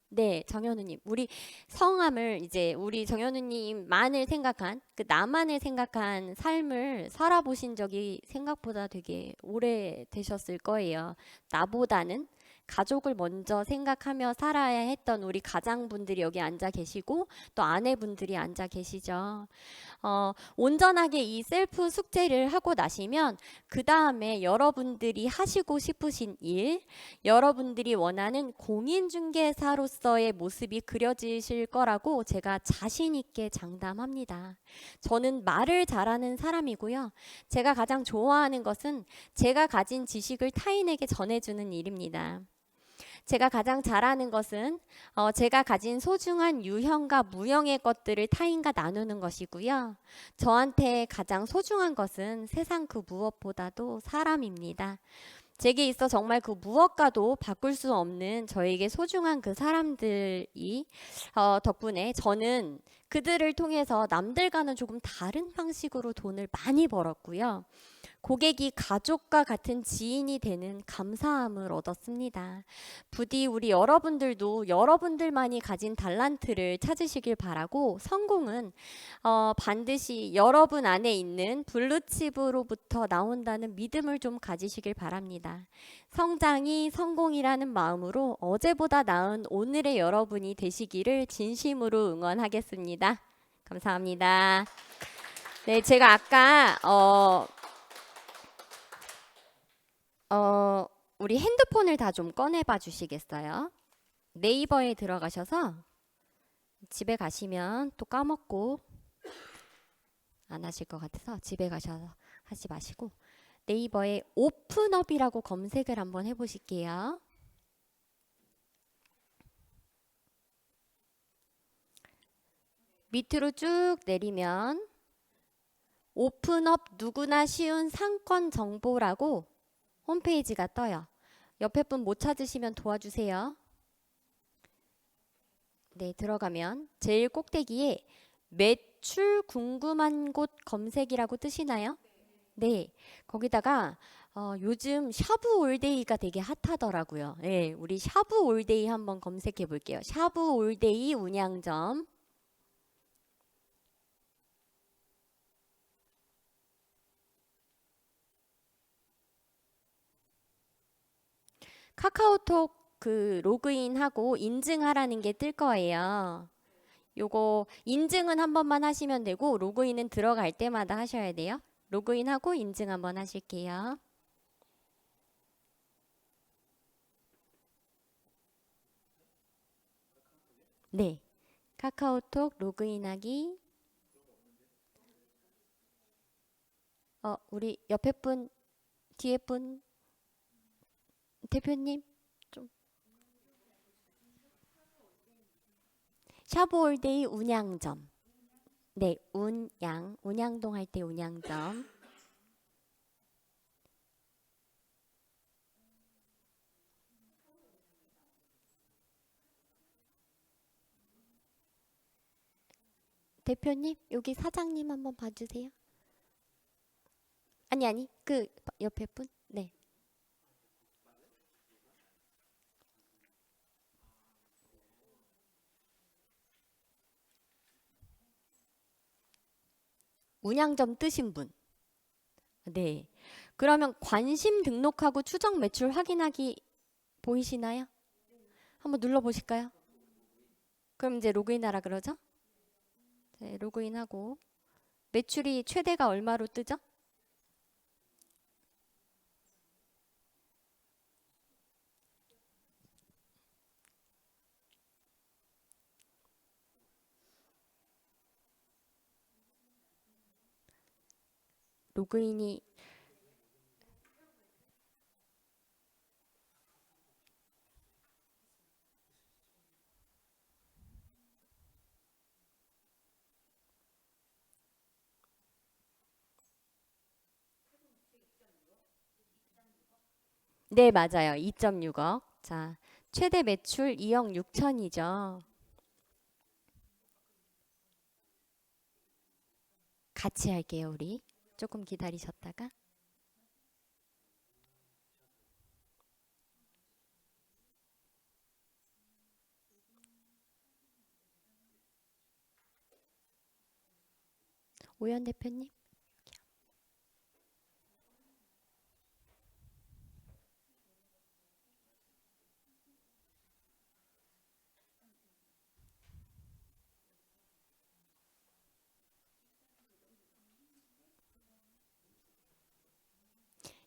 네, 정현우님. 우리 성함을 이제 우리 정현우님만을 생각한 그 나만을 생각한 삶을 살아보신 적이 생각보다 되게 오래 되셨을 거예요. 나보다는 가족을 먼저 생각하며 살아야 했던 우리 가장분들이 여기 앉아 계시고 또 아내분들이 앉아 계시죠. 온전하게 이 셀프 숙제를 하고 나시면 그 다음에 여러분들이 하시고 싶으신 일, 여러분들이 원하는 공인중개사로서의 모습이 그려지실 거라고 제가 자신 있게 장담합니다. 저는 말을 잘하는 사람이고요. 제가 가장 좋아하는 것은 제가 가진 지식을 타인에게 전해주는 일입니다. 제가 가장 잘하는 것은 제가 가진 소중한 유형과 무형의 것들을 타인과 나누는 것이고요. 저한테 가장 소중한 것은 세상 그 무엇보다도 사람입니다. 제게 있어 정말 그 무엇과도 바꿀 수 없는 저에게 소중한 그 사람들이 덕분에 저는 그들을 통해서 남들과는 조금 다른 방식으로 돈을 많이 벌었고요. 고객이 가족과 같은 지인이 되는 감사함을 얻었습니다. 부디 우리 여러분들도 여러분들만이 가진 달란트를 찾으시길 바라고 성공은 반드시 여러분 안에 있는 블루칩으로부터 나온다는 믿음을 좀 가지시길 바랍니다. 성장이 성공이라는 마음으로 어제보다 나은 오늘의 여러분이 되시기를 진심으로 응원하겠습니다. 감사합니다. 네, 제가 아까 우리 핸드폰을 다 좀 꺼내봐 주시겠어요? 네이버에 들어가셔서 집에 가시면 또 까먹고 안 하실 것 같아서 집에 가셔서 하지 마시고 네이버에 오픈업이라고 검색을 한번 해보실게요. 밑으로 쭉 내리면 오픈업 누구나 쉬운 상권 정보라고 홈페이지가 떠요. 옆에 분 못 찾으시면 도와주세요. 네, 들어가면 제일 꼭대기에 매출 궁금한 곳 검색이라고 뜨시나요? 네, 거기다가 요즘 샤브 올데이가 되게 핫하더라고요. 네, 우리 샤브 올데이 한번 검색해 볼게요. 샤브 올데이 운양점. 카카오톡 그 로그인하고 인증하라는 게 뜰 거예요. 요거 인증은 한 번만 하시면 되고 로그인은 들어갈 때마다 하셔야 돼요. 로그인하고 인증 한번 하실게요. 네, 카카오톡 로그인하기. 우리 옆에 분, 뒤에 분, 대표님 좀. 샤브올데이 운양점. 네, 운양동 할 때 운양점. 대표님, 여기 사장님 한번 봐주세요. 아니, 그 옆에 분. 네. 운양점 뜨신 분. 네. 그러면 관심 등록하고 추정 매출 확인하기 보이시나요? 한번 눌러보실까요? 그럼 이제 로그인하라 그러죠? 네, 로그인하고 매출이 최대가 얼마로 뜨죠? 로그인이 네, 맞아요. 2.6억. 자, 최대 매출 2억 6천이죠. 같이 할게요, 우리. 조금 기다리셨다가. 오연 대표님.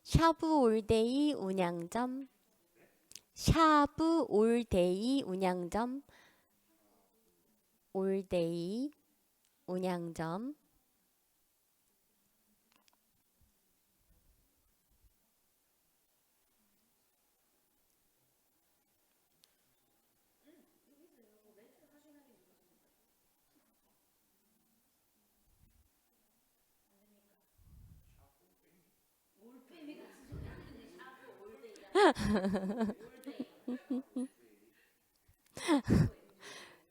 샤브올데이 운양점. 샤브올데이 운양점. 올데이 운양점.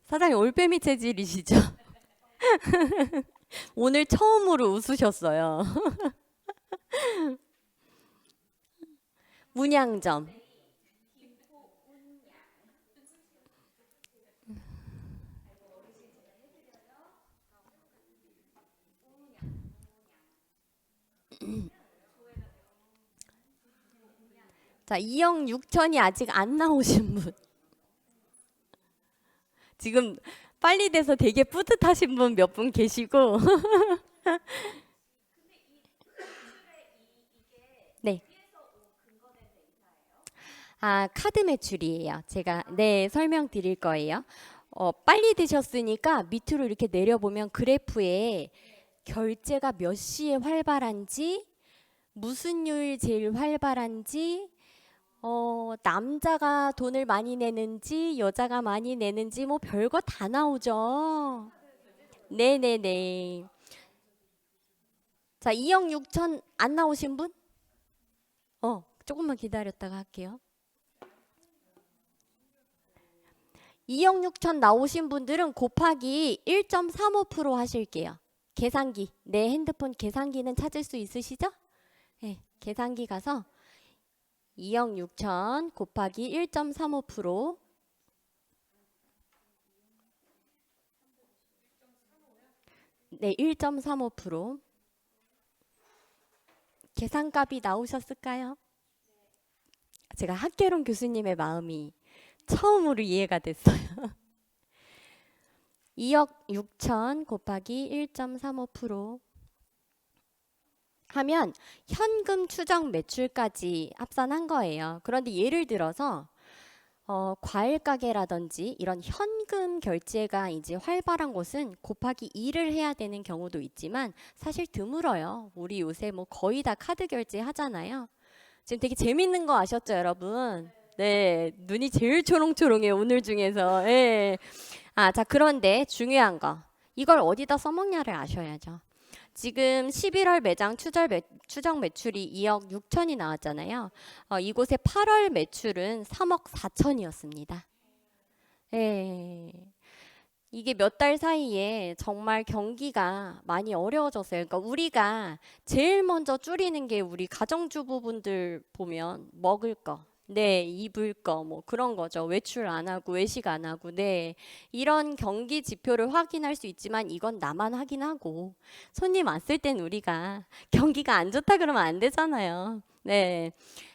사장님 올빼미 체질이시죠? 오늘 처음으로 웃으셨어요. 문양점. 자, 2억 6천이 아직 안 나오신 분. 지금 빨리 돼서 되게 뿌듯하신 분 몇 분 계시고. 네. 아, 카드 매출이에요. 제가 네, 설명드릴 거예요. 빨리 드셨으니까 밑으로 이렇게 내려보면 그래프에 결제가 몇 시에 활발한지, 무슨 요일 제일 활발한지, 남자가 돈을 많이 내는지, 여자가 많이 내는지 뭐 별거 다 나오죠. 네네네. 자, 2억 6천 안 나오신 분? 조금만 기다렸다가 할게요. 2억 6천 나오신 분들은 곱하기 1.35% 하실게요. 계산기, 내 핸드폰 계산기는 찾을 수 있으시죠? 네, 계산기 가서 2억 6천 곱하기 1.35%. 네, 1.35%. 계산값이 나오셨을까요? 제가 학계론 교수님의 마음이 처음으로 이해가 됐어요. 2억 6천 곱하기 1.35% 하면 현금 추정 매출까지 합산한 거예요. 그런데 예를 들어서 과일 가게라든지 이런 현금 결제가 이제 활발한 곳은 곱하기 2를 해야 되는 경우도 있지만 사실 드물어요. 우리 요새 뭐 거의 다 카드 결제 하잖아요. 지금 되게 재밌는 거 아셨죠, 여러분? 네, 눈이 제일 초롱초롱해요, 오늘 중에서. 예. 자, 그런데 중요한 거. 이걸 어디다 써먹냐를 아셔야죠. 지금 11월 매장 추정 매출이 2억 6천이 나왔잖아요. 이곳의 8월 매출은 3억 4천이었습니다. 예. 이게 몇 달 사이에 정말 경기가 많이 어려워졌어요. 그러니까 우리가 제일 먼저 줄이는 게 우리 가정주부분들 보면 먹을 거, 네, 입을 거, 뭐 그런 거죠. 외출 안 하고 외식 안 하고, 네. 이런 경기 지표를 확인할 수 있지만 이건 나만 확인하고 손님 왔을 땐 우리가 경기가 안 좋다 그러면 안 되잖아요. 네.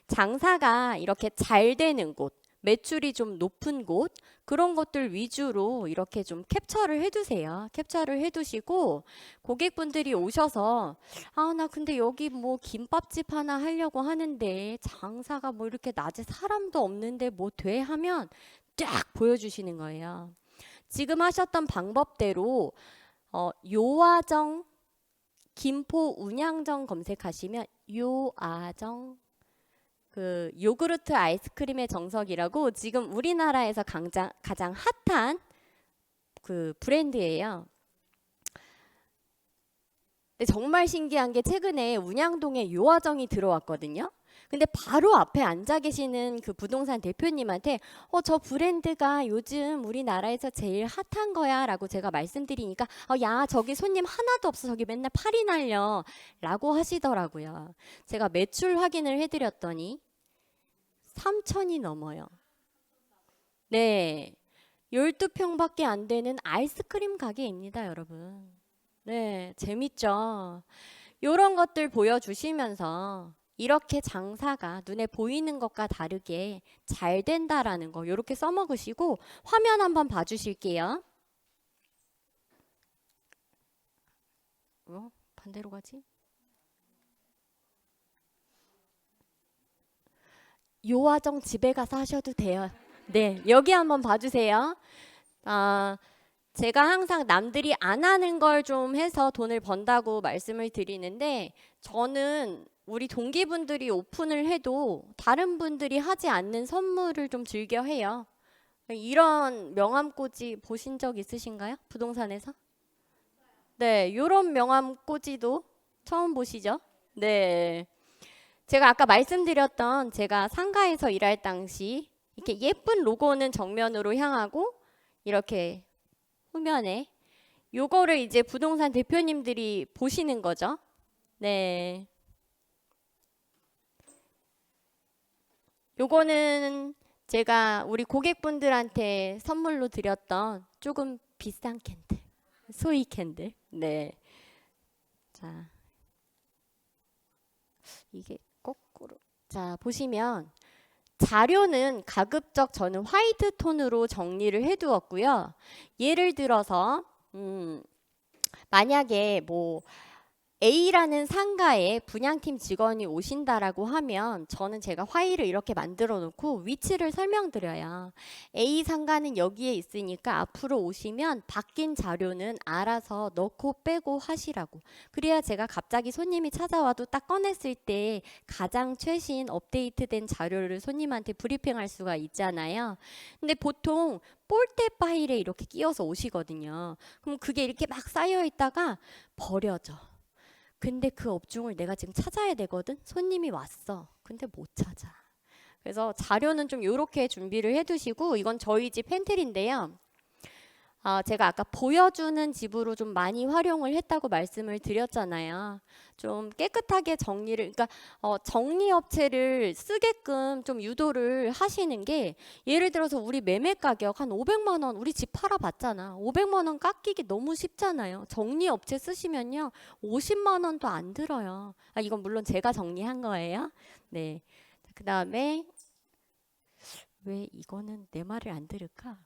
장사가 이렇게 잘 되는 곳, 매출이 좀 높은 곳, 그런 것들 위주로 이렇게 좀 캡처를 해두세요. 캡처를 해두시고 고객분들이 오셔서 나 근데 여기 뭐 김밥집 하나 하려고 하는데 장사가 뭐 이렇게 낮에 사람도 없는데 뭐 돼? 하면 쫙 보여주시는 거예요. 지금 하셨던 방법대로 요아정 김포 운양정 검색하시면 요아정 그 요구르트 아이스크림의 정석이라고 지금 우리나라에서 가장 핫한 그 브랜드예요. 근데 정말 신기한 게 최근에 운양동에 요아정이 들어왔거든요. 근데 바로 앞에 앉아 계시는 그 부동산 대표님한테 저 브랜드가 요즘 우리나라에서 제일 핫한 거야 라고 제가 말씀드리니까 야 저기 손님 하나도 없어 저기 맨날 팔이 날려 라고 하시더라고요. 제가 매출 확인을 해드렸더니 3천이 넘어요. 네. 12평밖에 안 되는 아이스크림 가게입니다, 여러분. 네, 재밌죠? 이런 것들 보여주시면서 이렇게 장사가 눈에 보이는 것과 다르게 잘 된다라는 거 이렇게 써먹으시고 화면 한번 봐주실게요. 반대로 가지? 요아정 집에 가서 하셔도 돼요. 네, 여기 한번 봐주세요. 제가 항상 남들이 안 하는 걸 좀 해서 돈을 번다고 말씀을 드리는데 저는 우리 동기분들이 오픈을 해도 다른 분들이 하지 않는 선물을 좀 즐겨 해요. 이런 명함꽂이 보신 적 있으신가요? 부동산에서? 네, 이런 명함꽂이도 처음 보시죠? 네. 제가 아까 말씀드렸던 제가 상가에서 일할 당시 이렇게 예쁜 로고는 정면으로 향하고 이렇게 후면에 요거를 이제 부동산 대표님들이 보시는 거죠. 네. 요거는 제가 우리 고객분들한테 선물로 드렸던 조금 비싼 캔들. 소이 캔들. 네. 자. 이게 거꾸로. 자, 보시면 자료는 가급적 저는 화이트 톤으로 정리를 해두었고요. 예를 들어서 만약에 뭐 A라는 상가에 분양팀 직원이 오신다라고 하면 저는 제가 파일을 이렇게 만들어 놓고 위치를 설명드려요. A 상가는 여기에 있으니까 앞으로 오시면 바뀐 자료는 알아서 넣고 빼고 하시라고. 그래야 제가 갑자기 손님이 찾아와도 딱 꺼냈을 때 가장 최신 업데이트된 자료를 손님한테 브리핑할 수가 있잖아요. 근데 보통 폴대 파일에 이렇게 끼워서 오시거든요. 그럼 그게 이렇게 막 쌓여 있다가 버려져. 근데 그 업종을 내가 지금 찾아야 되거든. 손님이 왔어. 근데 못 찾아. 그래서 자료는 좀 이렇게 준비를 해두시고 이건 저희 집 팬트리인데요. 제가 아까 보여주는 집으로 좀 많이 활용을 했다고 말씀을 드렸잖아요. 좀 깨끗하게 정리를, 그러니까 정리업체를 쓰게끔 좀 유도를 하시는 게 예를 들어서 우리 매매 가격 한 500만 원 우리 집 팔아봤잖아. 500만 원 깎이기 너무 쉽잖아요. 정리업체 쓰시면요 50만 원도 안 들어요. 이건 물론 제가 정리한 거예요. 네. 그 다음에 왜 이거는 내 말을 안 들을까?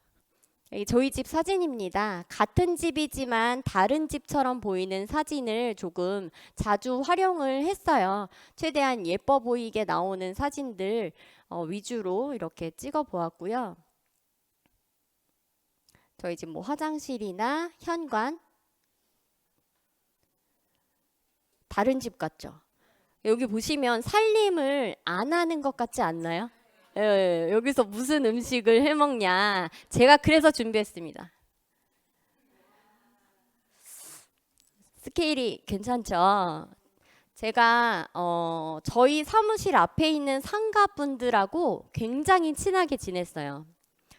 저희 집 사진입니다. 같은 집이지만 다른 집처럼 보이는 사진을 조금 자주 활용을 했어요. 최대한 예뻐 보이게 나오는 사진들 위주로 이렇게 찍어 보았고요. 저희 집 뭐 화장실이나 현관 다른 집 같죠? 여기 보시면 살림을 안 하는 것 같지 않나요? 여기서 무슨 음식을 해 먹냐. 제가 그래서 준비했습니다. 스케일이 괜찮죠? 제가 저희 사무실 앞에 있는 상가분들하고 굉장히 친하게 지냈어요.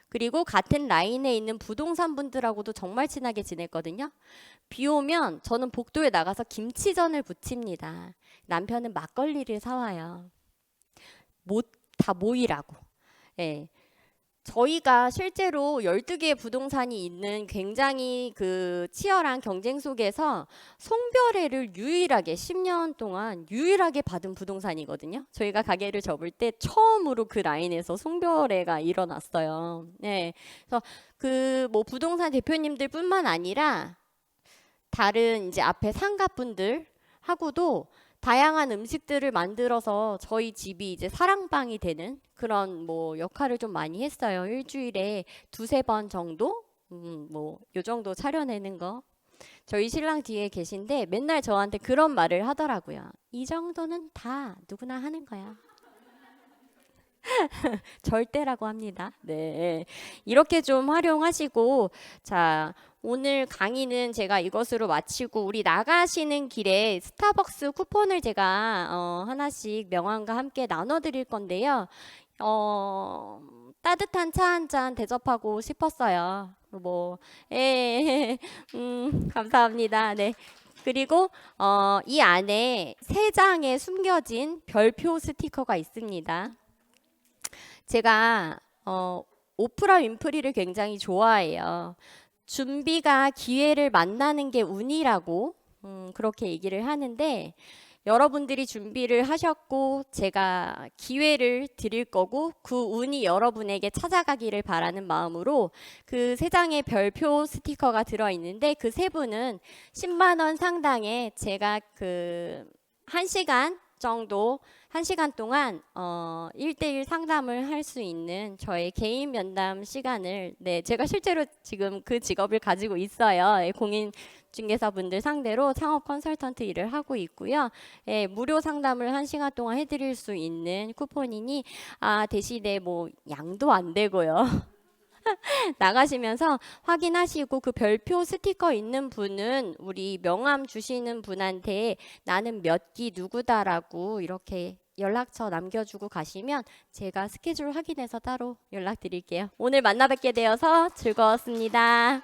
그리고 같은 라인에 있는 부동산 분들하고도 정말 친하게 지냈거든요. 비 오면 저는 복도에 나가서 김치전을 부칩니다. 남편은 막걸리를 사와요. 다 모이라고. 예. 저희가 실제로 12개의 부동산이 있는 굉장히 그 치열한 경쟁 속에서 송별회를 유일하게 10년 동안 유일하게 받은 부동산이거든요. 저희가 가게를 접을 때 처음으로 그 라인에서 송별회가 일어났어요. 네. 그래서 그 뭐 부동산 대표님들뿐만 아니라 다른 이제 앞에 상가분들하고도 다양한 음식들을 만들어서 저희 집이 이제 사랑방이 되는 그런 뭐 역할을 좀 많이 했어요. 일주일에 두세 번 정도? 뭐 요 정도 차려내는 거. 저희 신랑 뒤에 계신데 맨날 저한테 그런 말을 하더라고요. 이 정도는 다 누구나 하는 거야. 절대라고 합니다. 네. 이렇게 좀 활용하시고, 자, 오늘 강의는 제가 이것으로 마치고, 우리 나가시는 길에 스타벅스 쿠폰을 제가 하나씩 명함과 함께 나눠드릴 건데요. 따뜻한 차 한 잔 대접하고 싶었어요. 뭐, 예, 감사합니다. 네. 그리고 이 안에 세 장에 숨겨진 별표 스티커가 있습니다. 제가 오프라 윈프리를 굉장히 좋아해요. 준비가 기회를 만나는 게 운이라고 그렇게 얘기를 하는데 여러분들이 준비를 하셨고 제가 기회를 드릴 거고 그 운이 여러분에게 찾아가기를 바라는 마음으로 그 세 장의 별표 스티커가 들어있는데 그 세 분은 10만 원 상당의 제가 그 1시간 정도 1시간 동안 1대1 상담을 할 수 있는 저의 개인 면담 시간을 제가 실제로 지금 그 직업을 가지고 있어요. 공인중개사분들 상대로 창업 컨설턴트 일을 하고 있고요. 무료 상담을 1시간 동안 해드릴 수 있는 쿠폰이니 대신에 뭐 양도 안 되고요. 나가시면서 확인하시고 그 별표 스티커 있는 분은 우리 명함 주시는 분한테 나는 몇 기 누구다라고 이렇게 연락처 남겨주고 가시면 제가 스케줄 확인해서 따로 연락드릴게요. 오늘 만나 뵙게 되어서 즐거웠습니다.